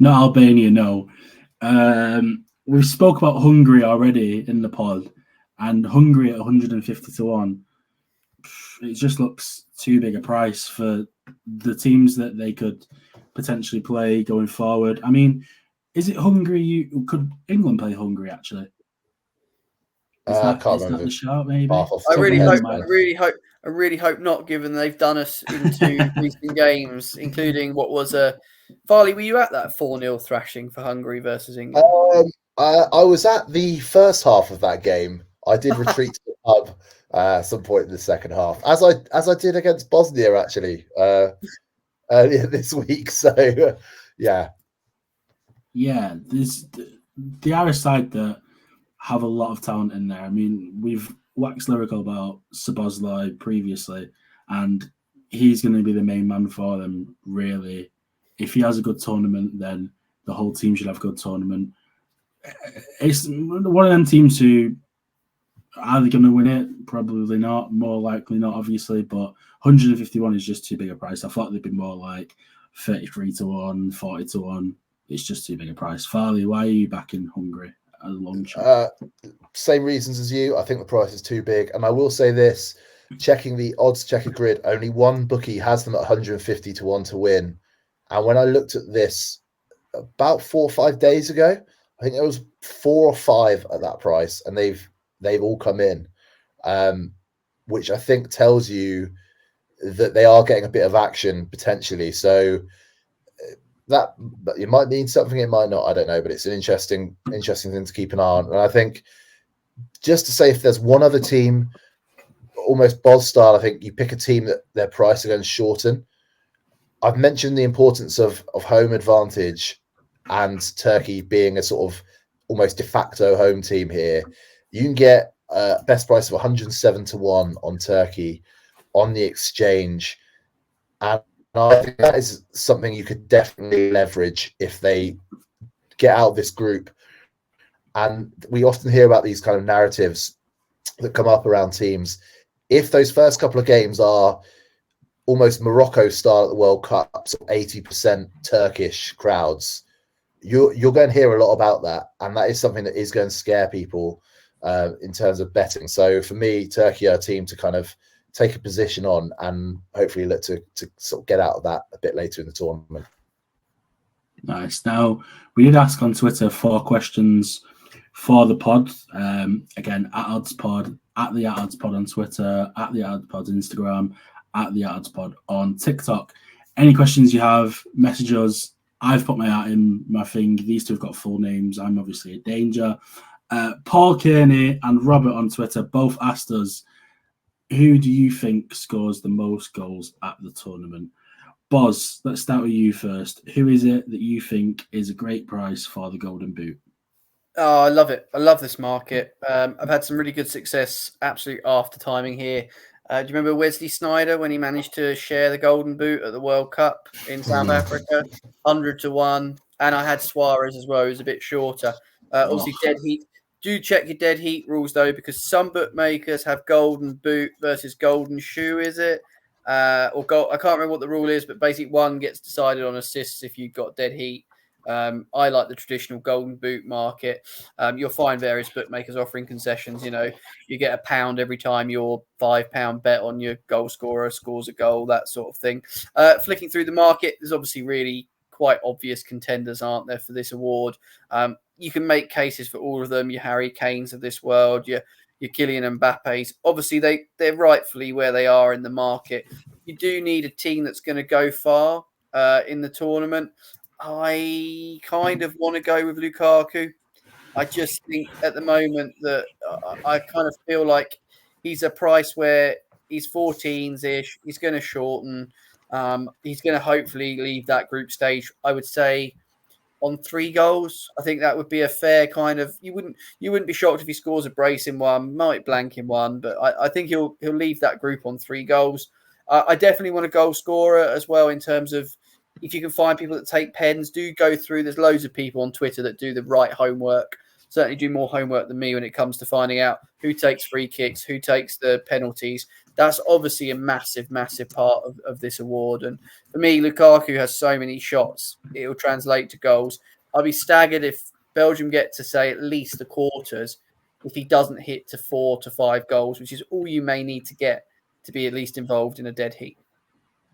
Not Albania, no. We spoke about Hungary already in the pod, and Hungary at 150-1. It just looks too big a price for the teams that they could potentially play going forward. I mean, is it Hungary? Could England play Hungary actually? Is that the shot? Maybe.
I really hope not. Given they've done us into recent games, including what was a Farley. Were you at that 4-0 thrashing for Hungary versus England?
I was at the first half of that game. I did retreat to the pub at some point in the second half, as I did against Bosnia actually earlier this week. So yeah.
The Irish side that have a lot of talent in there. I mean, we've waxed lyrical about Szoboszlai previously, and he's going to be the main man for them, really. If he has a good tournament, then the whole team should have a good tournament. It's one of them teams who, are they going to win it? Probably not. More likely not, obviously, but 151 is just too big a price. I thought they'd be more like 33-1, 40-1. It's just too big a price. Farley, why are you backing Hungary? A long shot.
Same reasons as you. I think the price is too big. And I will say this, checking the odds checker grid, only one bookie has them at 150-1 to win. And when I looked at this about 4 or 5 days ago, I think there was 4 or 5 at that price, and they've all come in, which I think tells you that they are getting a bit of action potentially. So that it might mean something, it might not, I don't know, but it's an interesting thing to keep an eye on. And I think, just to say, if there's one other team, almost Boz style, I think you pick a team that their price are going to shorten. I've mentioned the importance of home advantage and Turkey being a sort of almost de facto home team here. You can get a best price of 107-1 on Turkey on the exchange, and I think that is something you could definitely leverage if they get out of this group. And we often hear about these kind of narratives that come up around teams. If those first couple of games are almost Morocco style at the World Cup, so 80% Turkish crowds, you're going to hear a lot about that. And that is something that is going to scare people in terms of betting. So for me, Turkey are a team to kind of take a position on and hopefully look to sort of get out of that a bit later in the tournament.
Nice. Now, we did ask on Twitter 4 questions for the pod. Again, at OddsPod, at the @OddsPod on Twitter, at the @OddsPod Instagram, at the @OddsPod on TikTok. Any questions you have, message us. I've put my art in my thing. These two have got full names. I'm obviously a danger. Paul Kearney and Robert on Twitter both asked us, who do you think scores the most goals at the tournament? Boz, let's start with you first. Who is it that you think is a great price for the Golden Boot?
Oh, I love it. I love this market. I've had some really good success, absolute after timing here. Do you remember Wesley Sneijder when he managed to share the Golden Boot at the World Cup in South Africa? 100-1. And I had Suarez as well, who's a bit shorter. Obviously, dead heat. Do check your dead heat rules, though, because some bookmakers have Golden Boot versus Golden Shoe, is it? Or goal? I can't remember what the rule is, but basically one gets decided on assists if you've got dead heat. I like the traditional golden boot market. You'll find various bookmakers offering concessions. You get £1 every time your £5 bet on your goal scorer scores a goal, that sort of thing. Flicking through the market, there's obviously really quite obvious contenders, aren't there, for this award? You can make cases for all of them. Your Harry Kanes of this world, your Kylian Mbappe's. Obviously, they're rightfully where they are in the market. You do need a team that's going to go far in the tournament. I kind of want to go with Lukaku. I just think at the moment that I kind of feel like he's a price where he's 14s-ish. He's going to shorten. He's going to hopefully leave that group stage, I would say, on 3 goals. I think that would be a fair kind of. You wouldn't be shocked if he scores a brace in one, might blank in one, but I think he'll leave that group on 3 goals. I definitely want a goal scorer as well, in terms of if you can find people that take pens, do go through. There's loads of people on Twitter that do the right homework. Certainly do more homework than me when it comes to finding out who takes free kicks, who takes the penalties. That's obviously a massive, massive part of this award. And for me, Lukaku has so many shots, it will translate to goals. I'll be staggered if Belgium get to, say, at least the quarters, if he doesn't hit to 4 to 5 goals, which is all you may need to get to be at least involved in a dead heat.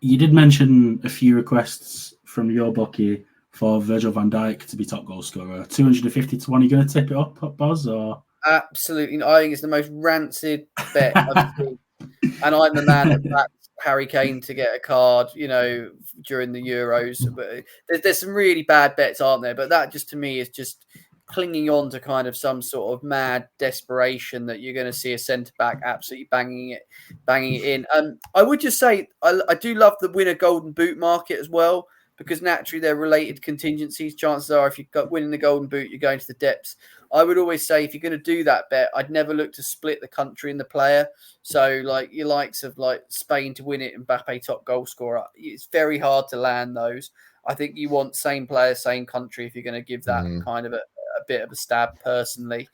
You did mention a few requests from your bookie for Virgil van Dijk to be top goal scorer. 250 to 1. Are you going to tip it up, Buzz? Or?
Absolutely. I think it's the most rancid bet I've seen. And I'm the man that backed Harry Kane to get a card, during the Euros. But there's some really bad bets, aren't there? But that just, to me, is just clinging on to kind of some sort of mad desperation that you're going to see a centre-back absolutely banging it in. I would just say I do love the winner golden boot market as well, because naturally they're related contingencies. Chances are if you're winning the golden boot, you're going to the depths. I would always say if you're going to do that bet, I'd never look to split the country and the player. So like your likes of like Spain to win it and Mbappe top goal scorer, it's very hard to land those. I think you want same player, same country if you're going to give that kind of a bit of a stab personally.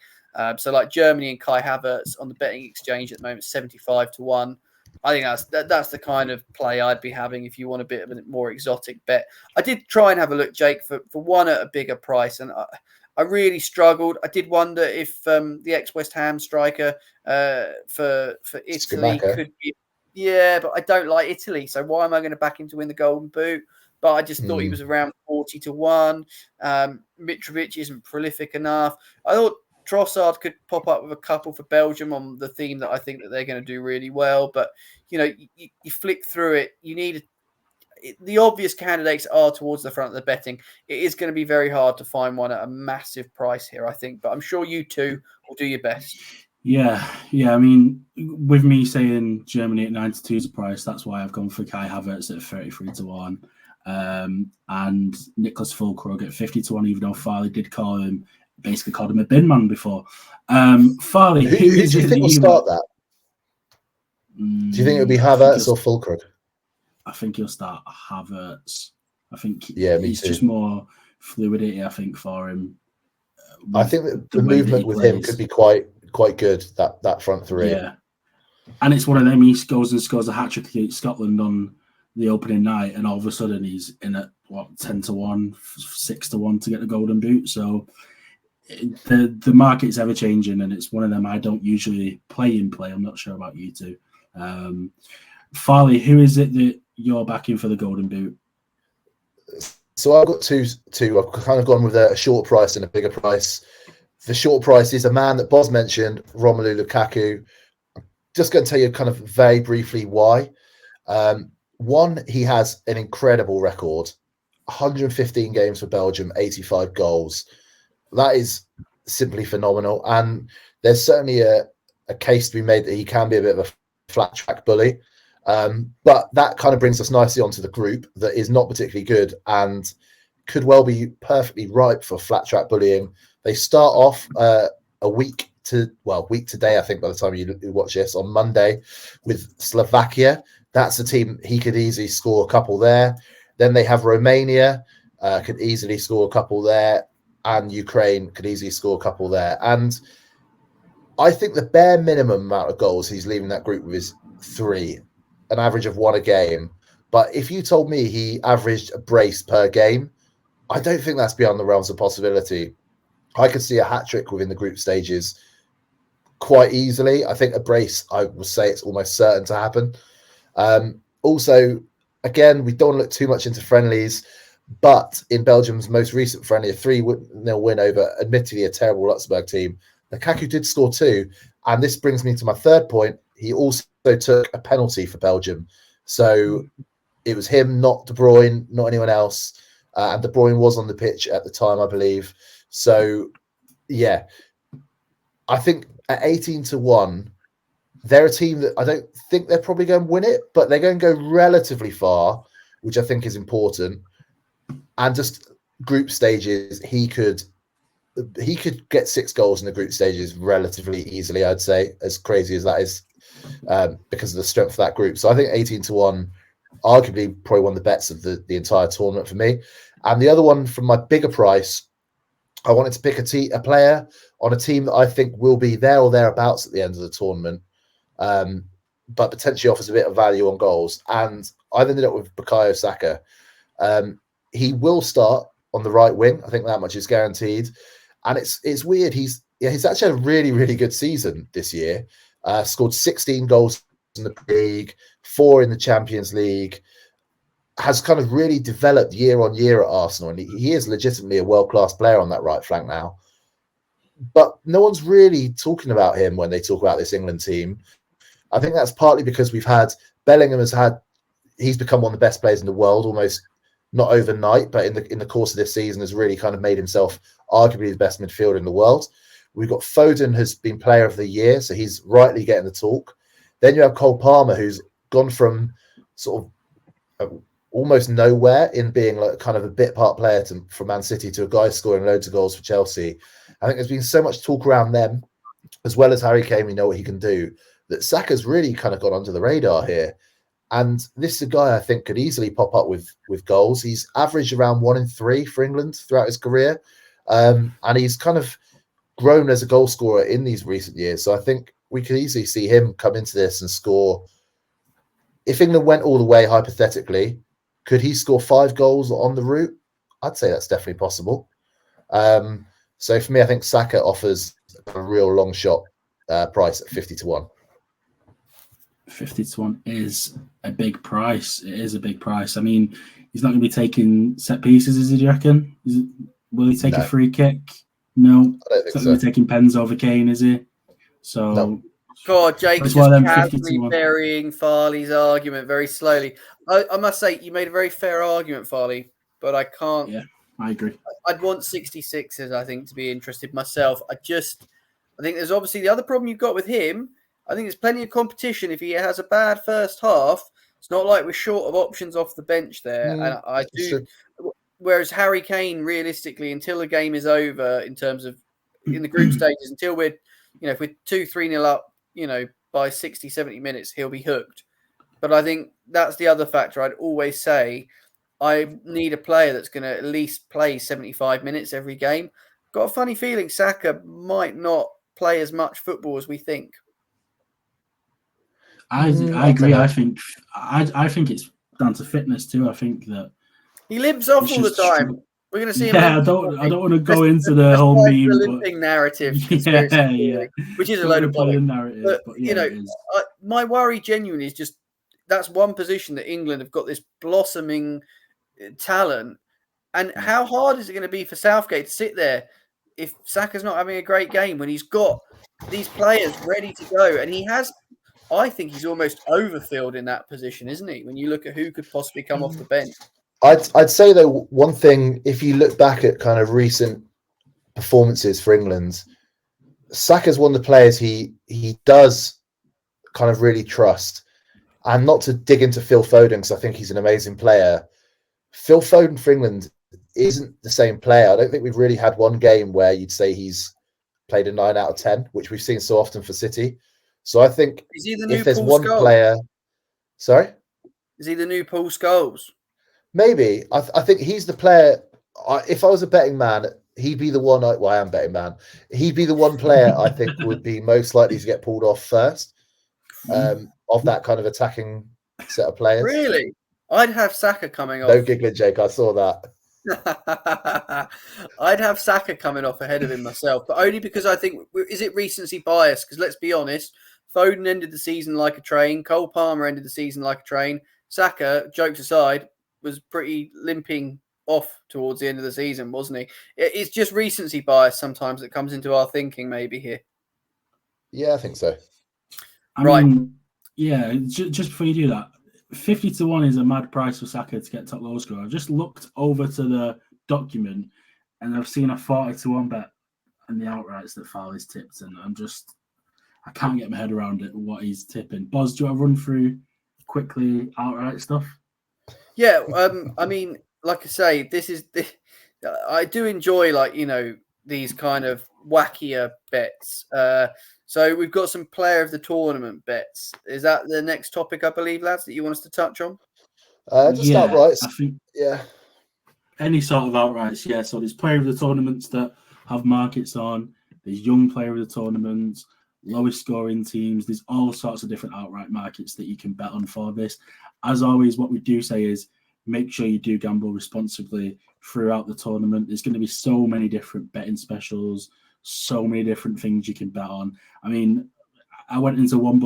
So like Germany and Kai Havertz on the betting exchange at the moment, 75 to 1. I think that's the kind of play I'd be having if you want a bit of a more exotic bet. I did try and have a look, Jake, for one at a bigger price, and I really struggled. I did wonder if the ex-West Ham striker for Italy could be. Yeah, but I don't like Italy, so why am I going to back him to win the Golden Boot? But I just thought he was around 40 to 1. Mitrovic isn't prolific enough. I thought Trossard could pop up with a couple for Belgium on the theme that I think that they're going to do really well. But, you flick through it. You need the obvious candidates are towards the front of the betting. It is going to be very hard to find one at a massive price here, I think. But I'm sure you two will do your best.
Yeah. I mean, with me saying Germany at 92 is a price, that's why I've gone for Kai Havertz at 33 to 1. And Nicholas Füllkrug at 50 to 1, even though Farley did called him a bin man before. Farley, who do you think will
start that? Do you think it would be Havertz or Füllkrug?
I think he'll start Havertz. I think
it's
just more fluidity, I think, for him.
I think that the movement with him could be quite good, that front three.
Yeah. And it's one of them, he goes and scores a hat-trick against Scotland on the opening night, and all of a sudden he's in at 10 to 1, 6 to 1 to get the golden boot. So the market's ever changing, and it's one of them I don't usually play. I'm not sure about you two. Farley, who is it that you're backing for the golden boot?
So I've got two. I've kind of gone with a short price and a bigger price. The short price is a man that Boz mentioned, Romelu Lukaku. I'm just going to tell you kind of very briefly why. One, he has an incredible record. 115 games for Belgium, 85 goals. That is simply phenomenal. And there's certainly a case to be made that he can be a bit of a flat track bully. But that kind of brings us nicely onto the group that is not particularly good and could well be perfectly ripe for flat track bullying. They start off a week today, I think, by the time you watch this, on Monday with Slovakia. That's a team he could easily score a couple there. Then they have Romania, could easily score a couple there, and Ukraine could easily score a couple there. And I think the bare minimum amount of goals he's leaving that group with is 3, an average of 1 a game. But if you told me he averaged a brace per game, I don't think that's beyond the realms of possibility. I could see a hat-trick within the group stages quite easily. I think a brace, I would say it's almost certain to happen. Also, again, we don't look too much into friendlies, but in Belgium's most recent friendly, a 3-0 win over admittedly a terrible Luxembourg team, Lukaku did score 2. And this brings me to my third point. He also took a penalty for Belgium. So it was him, not De Bruyne, not anyone else. And De Bruyne was on the pitch at the time, I believe. So, yeah, I think at 18-1, they're a team that I don't think they're probably going to win it, but they're going to go relatively far, which I think is important. And just group stages, he could get 6 goals in the group stages relatively easily, I'd say, as crazy as that is, because of the strength of that group. So I think 18-1, arguably probably one of the bets of the entire tournament for me. And the other one from my bigger price, I wanted to pick a player on a team that I think will be there or thereabouts at the end of the tournament, but potentially offers a bit of value on goals. And I've ended up with Bukayo Saka. He will start on the right wing. I think that much is guaranteed. And it's weird. He's actually had a really, really good season this year. Scored 16 goals in the league, 4 in the Champions League. Has kind of really developed year on year at Arsenal, and he is legitimately a world-class player on that right flank now. But no one's really talking about him when they talk about this England team. I think that's partly because Bellingham he's become one of the best players in the world, almost not overnight, but in the course of this season has really kind of made himself arguably the best midfielder in the world. We've got Foden has been player of the year, so he's rightly getting the talk. Then you have Cole Palmer, who's gone from sort of almost nowhere in being like kind of a bit part player for Man City to a guy scoring loads of goals for Chelsea. I think there's been so much talk around them, as well as Harry Kane, we know what he can do, that Saka's really kind of got under the radar here. And this is a guy I think could easily pop up with goals. He's averaged around 1 in 3 for England throughout his career. And he's kind of grown as a goal scorer in these recent years. So I think we could easily see him come into this and score. If England went all the way, hypothetically, could he score 5 goals on the route? I'd say that's definitely possible. So for me, I think Saka offers a real long shot price at 50-1.
50-1 is a big price. It is a big price. I mean, he's not going to be taking set pieces, is he, do you reckon? Will he take a free kick? No.
I don't think
He's not
so.
going to be taking pens over Kane, is he? So,
no.
God, Jake is just casually burying Farley's argument very slowly. I must say, you made a very fair argument, Farley, but I can't.
Yeah, I agree.
I'd want 66s, I think, to be interested myself. I think there's obviously the other problem you've got with him. I think there's plenty of competition. If he has a bad first half, it's not like we're short of options off the bench there. And I do.
Sure.
Whereas Harry Kane, realistically, until the game is over, in terms of in the group stages, until we're, if we're 2-3-0 up, by 60, 70 minutes, he'll be hooked. But I think that's the other factor. I'd always say I need a player that's going to at least play 75 minutes every game. Got a funny feeling Saka might not play as much football as we think.
I agree. I think it's down to fitness too. I think that
he limps off all the time. We're going to see him.
Yeah, I don't want to go into the whole meme,
the limping narrative, which is a load of bollocks. But my worry genuinely is just that's one position that England have got this blossoming talent, and how hard is it going to be for Southgate to sit there if Saka's not having a great game when he's got these players ready to go, and he has. I think he's almost overfilled in that position, isn't he? When you look at who could possibly come off the bench.
I'd say, though, one thing, if you look back at kind of recent performances for England, Saka's one of the players he does kind of really trust. And not to dig into Phil Foden, because I think he's an amazing player. Phil Foden for England isn't the same player. I don't think we've really had one game where you'd say he's played a 9 out of 10, which we've seen so often for City. So I think if there's one player... Sorry?
Is he the new Paul Scholes?
Maybe. I think he's the player. If I was a betting man, he'd be the one. I am betting man. He'd be the one player I think would be most likely to get pulled off first of that kind of attacking set of players.
Really? I'd have Saka coming off.
No giggling, Jake. I saw that.
I'd have Saka coming off ahead of him myself, but only because I think, is it recency bias? Because let's be honest, Foden ended the season like a train. Cole Palmer ended the season like a train. Saka, jokes aside, was pretty limping off towards the end of the season, wasn't he? It's just recency bias sometimes that comes into our thinking maybe here.
Yeah, I think so.
I mean, yeah, just before you do that, 50-1 is a mad price for Saka to get top goal scorer. I just looked over to the document and I've seen a 40-1 bet and the outrights that Farley's tipped, and I can't get my head around it, what he's tipping. Boz, do you want to run through quickly outright stuff?
Yeah, I mean, like I say, I do enjoy, like, these kind of wackier bets. So we've got some player of the tournament bets. Is that the next topic, I believe, lads, that you want us to touch on?
Just outrights.
I think,
yeah.
Any sort of outrights, yeah. So there's player of the tournaments that have markets on. There's young player of the tournaments, lowest scoring teams. There's all sorts of different outright markets that you can bet on for this. As always, what we do say is make sure you do gamble responsibly throughout the tournament. There's going to be so many different betting specials, so many different things you can bet on. I mean, I went onto one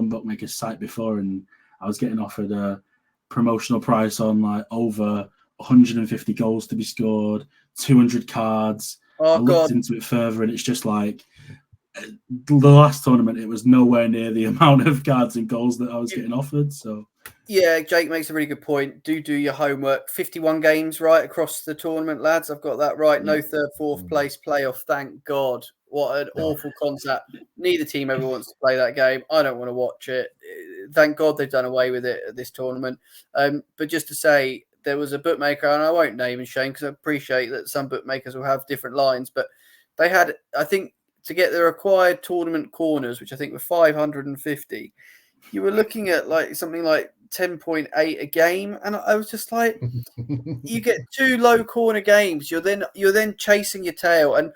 bookmaker's site before and I was getting offered a promotional price on like over 150 goals to be scored, 200 cards. I looked into it further and it's just like the last tournament, it was nowhere near the amount of cards and goals that I was getting offered. So
yeah, Jake makes a really good point. Do your homework. 51 games right across the tournament, lads. I've got that right. No third, fourth place playoff. Thank God. What an awful concept. Neither team ever wants to play that game. I don't want to watch it. Thank God they've done away with it at this tournament. But just to say, there was a bookmaker, and I won't name and shame because I appreciate that some bookmakers will have different lines, but they had, I think, to get the required tournament corners, which I think were 550, you were looking at like something like 10.8 a game, and I was just like, you get two low corner games, you're then chasing your tail, and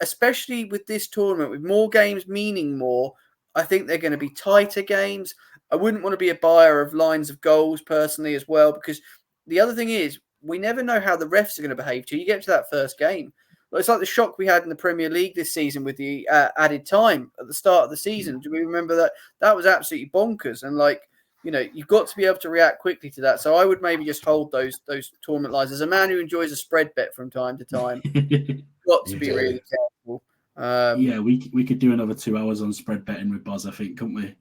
especially with this tournament, with more games meaning more, I think they're going to be tighter games. I wouldn't want to be a buyer of lines of goals personally as well, because the other thing is we never know how the refs are going to behave till you get to that first game. It's like the shock we had in the Premier League this season with the added time at the start of the season. Do we remember that? That was absolutely bonkers. And you've got to be able to react quickly to that. So I would maybe just hold those tournament lines. As a man who enjoys a spread bet from time to time, got to be really careful.
Yeah, we could do another 2 hours on spread betting with Boz, I think, couldn't we?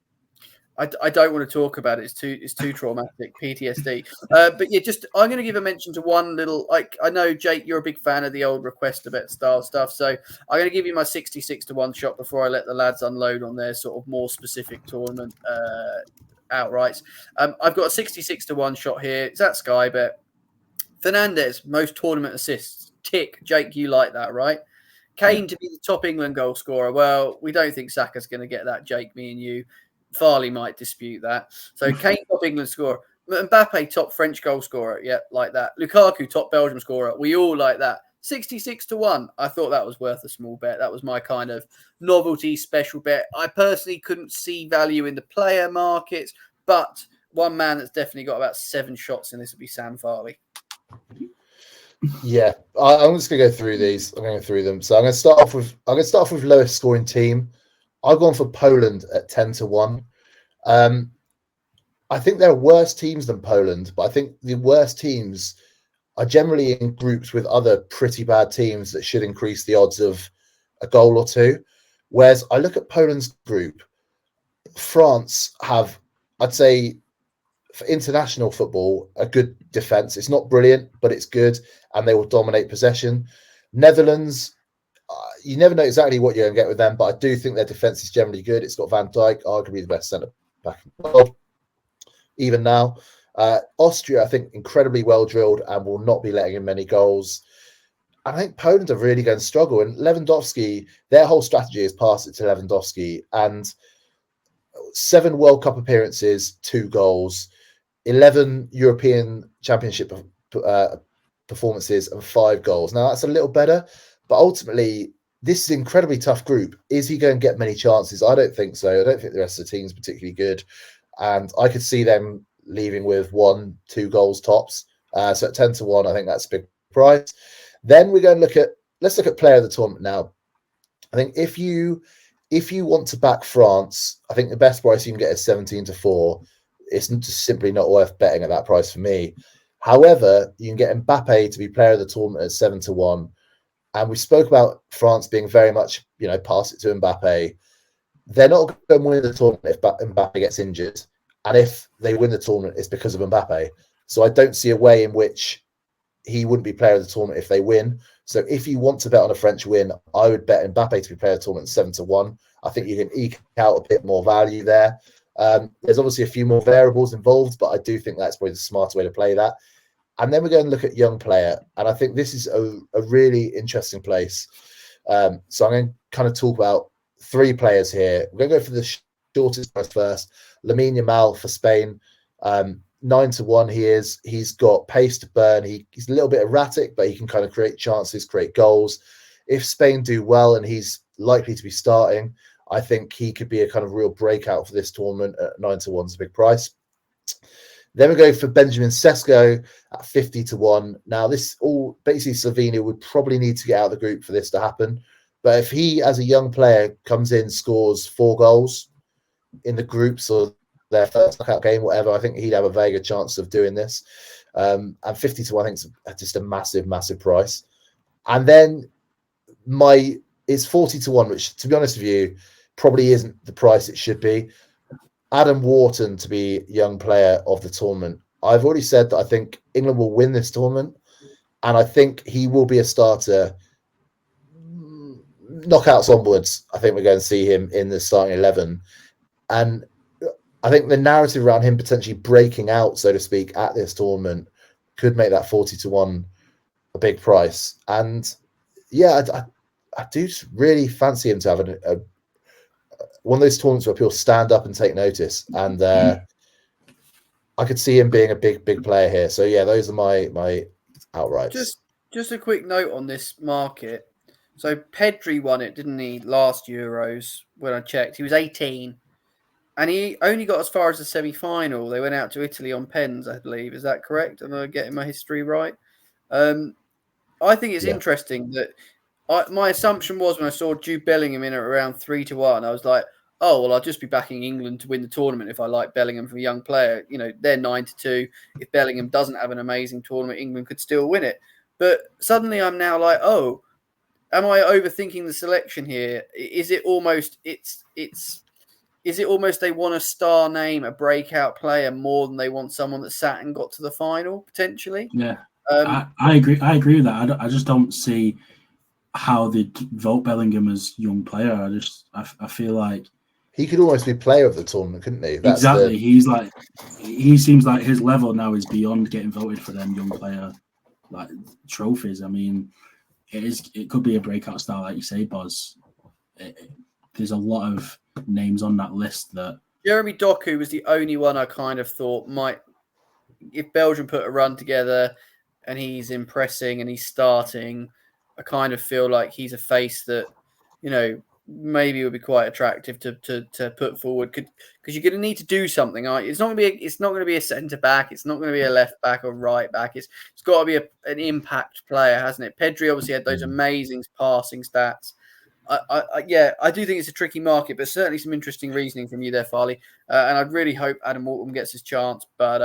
I don't want to talk about it. It's too traumatic, PTSD. But yeah, I'm going to give a mention to one little. I know Jake, you're a big fan of the old request a bet style stuff, so I'm going to give you my 66-1 shot before I let the lads unload on their sort of more specific tournament outrights. I've got a 66-1 shot here. It's at Sky Bet. Fernandes, most tournament assists. Tick. Jake, you like that, right? Kane to be the top England goal scorer. Well, we don't think Saka's going to get that, Jake, me and you. Farley might dispute that. So Kane top England scorer. Mbappe top French goal scorer. Yeah, like that. Lukaku top Belgium scorer. We all like that. 66-1. I thought that was worth a small bet. That was my kind of novelty special bet. I personally couldn't see value in the player markets, but one man that's definitely got about 7 shots in this would be Sam Farley.
Yeah, I'm just going to go through these. I'm going to go through them. So I'm going to start off with lowest scoring team. I've gone for Poland at 10-1. I think there are worse teams than Poland, but I think the worst teams are generally in groups with other pretty bad teams that should increase the odds of a goal or two. Whereas I look at Poland's group, France have, I'd say, for international football, a good defence. It's not brilliant, but it's good, and they will dominate possession. Netherlands, you never know exactly what you're going to get with them, but I do think their defence is generally good. It's got Van Dijk, arguably the best centre-back in the world, even now. Austria, I think, incredibly well-drilled and will not be letting in many goals. I think Poland are really going to struggle. And Lewandowski, their whole strategy is pass it to Lewandowski. And 7 World Cup appearances, 2 goals, 11 European Championship performances and 5 goals. Now, that's a little better, but ultimately, this is an incredibly tough group. Is he going to get many chances? I don't think so. I don't think the rest of the team's particularly good. And I could see them leaving with 1-2 goals tops. So at 10-1, I think that's a big price. Then we're going to let's look at player of the tournament now. I think if you want to back France, I think the best price you can get is 17-4. It's just simply not worth betting at that price for me. However, you can get Mbappe to be player of the tournament at 7-1. And we spoke about France being very much, pass it to Mbappe. They're not going to win the tournament if Mbappe gets injured. And if they win the tournament, it's because of Mbappe. So I don't see a way in which he wouldn't be player of the tournament if they win. So if you want to bet on a French win, I would bet Mbappe to be player of the tournament 7-1. I think you can eke out a bit more value there. There's obviously a few more variables involved, but I do think that's probably the smarter way to play that. And then we're going to look at young player. And I think this is a really interesting place. So I'm going to kind of talk about 3 players here. We're going to go for the shortest price first. Lamine Yamal for Spain. 9-1 he's got pace to burn. He's a little bit erratic, but he can kind of create chances, create goals. If Spain do well and he's likely to be starting, I think he could be a kind of real breakout for this tournament at 9-1 is a big price. Then we go for Benjamin Sesko at 50-1. Now, this all basically Slovenia would probably need to get out of the group for this to happen. But if he, as a young player, comes in, scores 4 goals in the groups or their first knockout game, whatever, I think he'd have a very good chance of doing this. And 50-1, I think, is just a massive, massive price. And then it's 40-1, which, to be honest with you, probably isn't the price it should be. Adam Wharton to be young player of the tournament. I've already said that I think England will win this tournament, and I think he will be a starter. Knockouts onwards, I think we're going to see him in the starting 11. And I think the narrative around him potentially breaking out, so to speak, at this tournament could make that 40-1 a big price. And yeah, I do really fancy him to have a one of those tournaments where people stand up and take notice. And I could see him being a big, big player here. So yeah, those are my outrights.
Just a quick note on this market. So Pedri won it, didn't he, last Euros when I checked? He was 18. And he only got as far as the semi-final. They went out to Italy on pens, I believe. Is that correct? Am I getting my history right? I think it's interesting that my assumption was when I saw Jude Bellingham in at around 3-1, I was like, oh, well, I'll just be backing England to win the tournament if I like Bellingham from a young player. They're 9-2. If Bellingham doesn't have an amazing tournament, England could still win it. But suddenly I'm now like, oh, am I overthinking the selection here? Is it almost Is it almost they want a star name, a breakout player, more than they want someone that sat and got to the final, potentially?
Yeah, I agree. I agree with that. I just don't see how they'd vote Bellingham as young player. I feel like
he could almost be player of the tournament, couldn't he?
Exactly. He seems like his level now is beyond getting voted for them young player like trophies. I mean, it could be a breakout star, like you say, Boz. There's a lot of names on that list that
Jeremy Doku was the only one I kind of thought might, if Belgium put a run together and he's impressing and he's starting, I kind of feel like he's a face that, maybe would be quite attractive to put forward because you're going to need to do something. It's not going to be a centre back. It's not going to be a left back or right back. It's got to be an impact player, hasn't it? Pedri obviously had those amazing passing stats. I do think it's a tricky market, but certainly some interesting reasoning from you there, Farley. And I'd really hope Adam Wharton gets his chance. But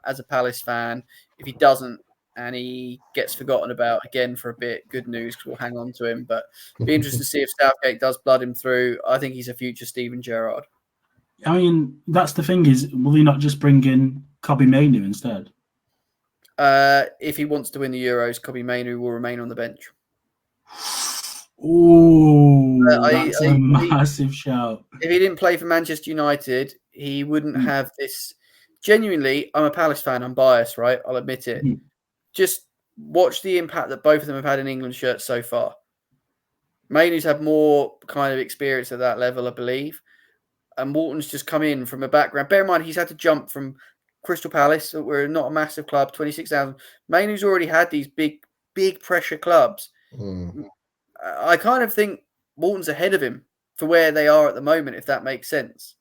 as a Palace fan, if he doesn't and he gets forgotten about again for a bit, good news because we'll hang on to him. But be interested to see if Southgate does blood him through. I think he's a future Steven Gerrard.
I mean, that's the thing is, will he not just bring in Kobbie Mainoo instead?
If he wants to win the Euros, Kobbie Mainoo will remain on the bench.
Oh, that's a massive shout.
If he didn't play for Manchester United, he wouldn't have this. Genuinely, I'm a Palace fan. I'm biased, right? I'll admit it. Just watch the impact that both of them have had in England shirts so far. Mainoo's had more kind of experience at that level, I believe. And Wharton's just come in from a background. Bear in mind, he's had to jump from Crystal Palace, we're not a massive club, 26,000. Mainoo's already had these big pressure clubs. I kind of think Wharton's ahead of him for where they are at the moment, if that makes sense.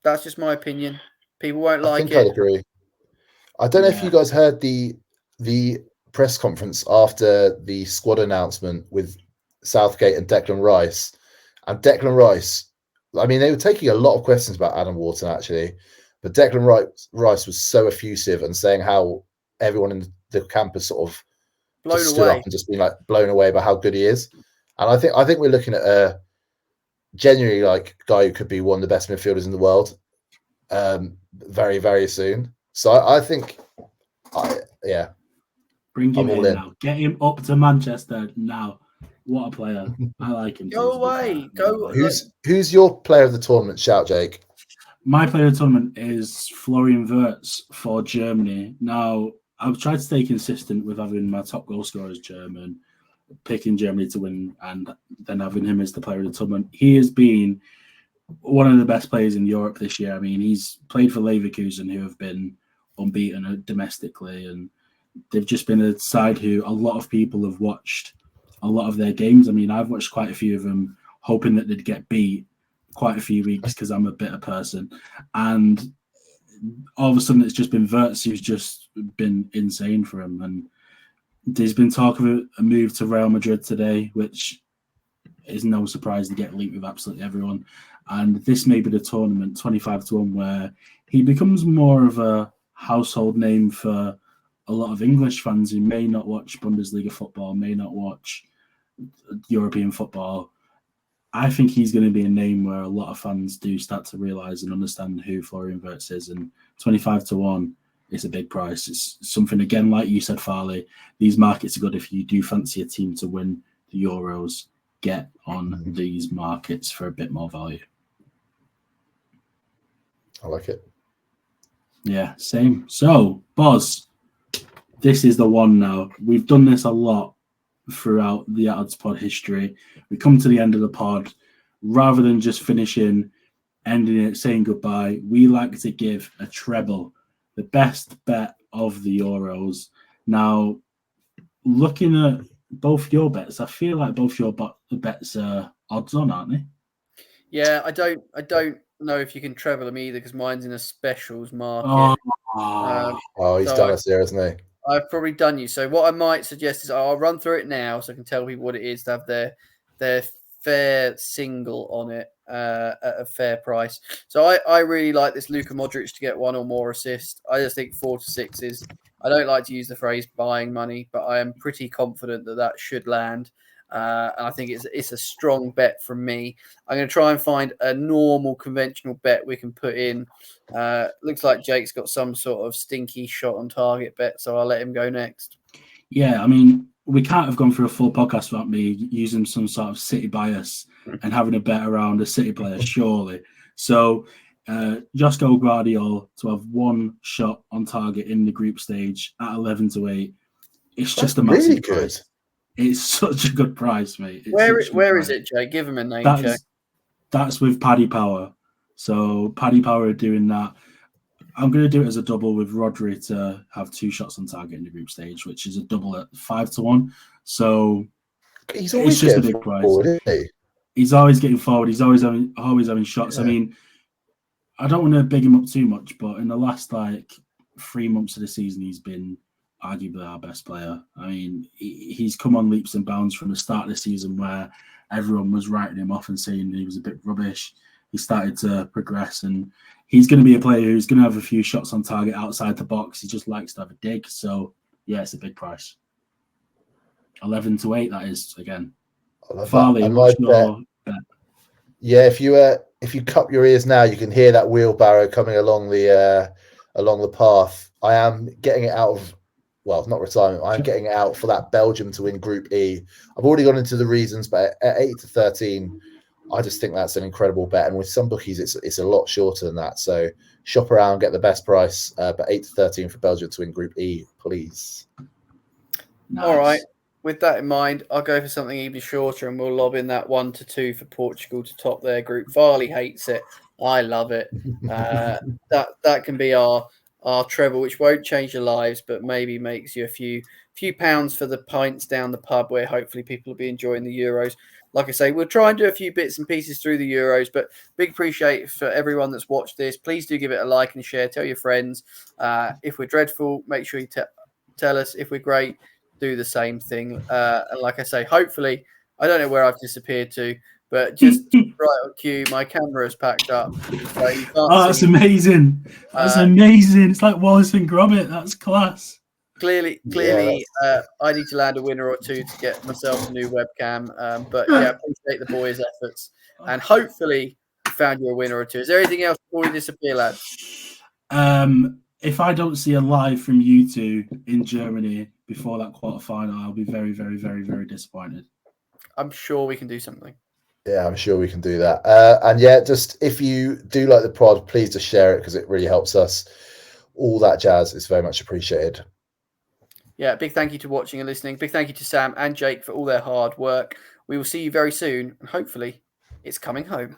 That's just my opinion. People won't like it.
I'd agree. I don't know if you guys heard the the press conference after the squad announcement with Southgate and Declan Rice. And Declan Rice, I mean, they were taking a lot of questions about Adam Wharton, actually. But Declan Rice was so effusive and saying how everyone in the campus sort of just stood up and just been like blown away by how good he is. And I think we're looking at a genuinely like guy who could be one of the best midfielders in the world very, very soon. So I think, yeah.
Bring him in now. Get him up to Manchester now. What a player. I like him.
Go away. Go.
Who's your player of the tournament? Shout, Jake.
My player of the tournament is Florian Wirtz for Germany. Now, I've tried to stay consistent with having my top goal scorer as German, picking Germany to win, and then having him as the player of the tournament. He has been one of the best players in Europe this year. I mean, he's played for Leverkusen, who have been unbeaten domestically, and they've just been a side who a lot of people have watched a lot of their games. I mean, I've watched quite a few of them, hoping that they'd get beat quite a few weeks because I'm a bitter person. And all of a sudden, it's just been Wirtz who's just been insane for him. And there's been talk of a move to Real Madrid today, which is no surprise to get linked with absolutely everyone. And this may be the tournament, 25-1, where he becomes more of a household name for a lot of English fans who may not watch Bundesliga football, may not watch European football. I think he's going to be a name where a lot of fans do start to realise and understand who Florian Wirtz is. And 25-1 is a big price. It's something, again, like you said, Farley, these markets are good if you do fancy a team to win the Euros. Get on these markets for a bit more value.
I like it.
Yeah, same. So, Boz, this is the one now. We've done this a lot throughout the Odds Pod history. We come to the end of the pod. Rather than just finishing, ending it, saying goodbye, we like to give a treble, the best bet of the Euros. Now, looking at both your bets, I feel like both your bets are odds on, aren't they?
Yeah, I don't know if you can treble them either because mine's in a specials market.
He's done us there, hasn't he?
I've probably done you. So what I might suggest is I'll run through it now so I can tell people what it is to have their fair single on it at a fair price. So I really like this Luka Modric to get 1 or more assists. I just think 4 to 6 is. I don't like to use the phrase buying money, but I am pretty confident that should land. And I think it's a strong bet from me. I'm going to try and find a normal conventional bet we can put in. Looks like Jake's got some sort of stinky shot on target bet, so I'll let him go next.
Yeah, I mean, we can't have gone through a full podcast without me using some sort of City bias and having a bet around a City player, surely. So, Josko Gvardiol to have 1 shot on target in the group stage at 11-8. It's just a massive
really good.
Price. It's such a good price, mate.
Where is it, Jake? Give him a name check.
That's with Paddy Power. So Paddy Power are doing that. I'm going to do it as a double with Rodri to have 2 shots on target in the group stage, which is a double at 5-1. So
he's always just a big price. Forward, isn't he?
He's always getting forward. He's always having shots. Yeah. I mean, I don't want to big him up too much, but in the last 3 months of the season, he's been arguably our best player. I mean, he's come on leaps and bounds from the start of the season where everyone was writing him off and saying he was a bit rubbish. He started to progress, and he's going to be a player who's going to have a few shots on target outside the box. He just likes to have a dig. So, yeah, it's a big price. 11-8, that is, again. Farley, what's your bet?
Yeah, if you cup your ears now, you can hear that wheelbarrow coming along the path. I am getting it out of, well, not retirement. I'm getting it out for that Belgium to win Group E. I've already gone into the reasons, but at 8-13, I just think that's an incredible bet. And with some bookies, it's a lot shorter than that. So shop around, get the best price. But 8-13 for Belgium to win Group E, please.
Nice. All right. With that in mind, I'll go for something even shorter, and we'll lob in that 1-2 for Portugal to top their group. Farley hates it. I love it. That can be our treble, which won't change your lives, but maybe makes you a few pounds for the pints down the pub, where hopefully people will be enjoying the Euros. Like I say, we'll try and do a few bits and pieces through the Euros, but big appreciate for everyone that's watched this. Please do give it a like and share. Tell your friends. If we're dreadful, make sure you tell us if we're great. Do the same thing. And like I say, hopefully, I don't know where I've disappeared to, but just right on cue, my camera is packed up. So you can't
That's
see.
amazing. That's amazing. It's like Wallace and Gromit. That's class.
Clearly, I need to land a winner or two to get myself a new webcam. But yeah, appreciate the boys' efforts, and hopefully we found you a winner or two. Is there anything else before we disappear, lads?
If I don't see a live from you two in Germany before that quarterfinal, I'll be very, very, very, very disappointed.
I'm sure we can do something.
Yeah, I'm sure we can do that. And yeah, just if you do like the pod, please just share it because it really helps us. All that jazz is very much appreciated.
Yeah, big thank you to watching and listening. Big thank you to Sam and Jake for all their hard work. We will see you very soon, and hopefully it's coming home.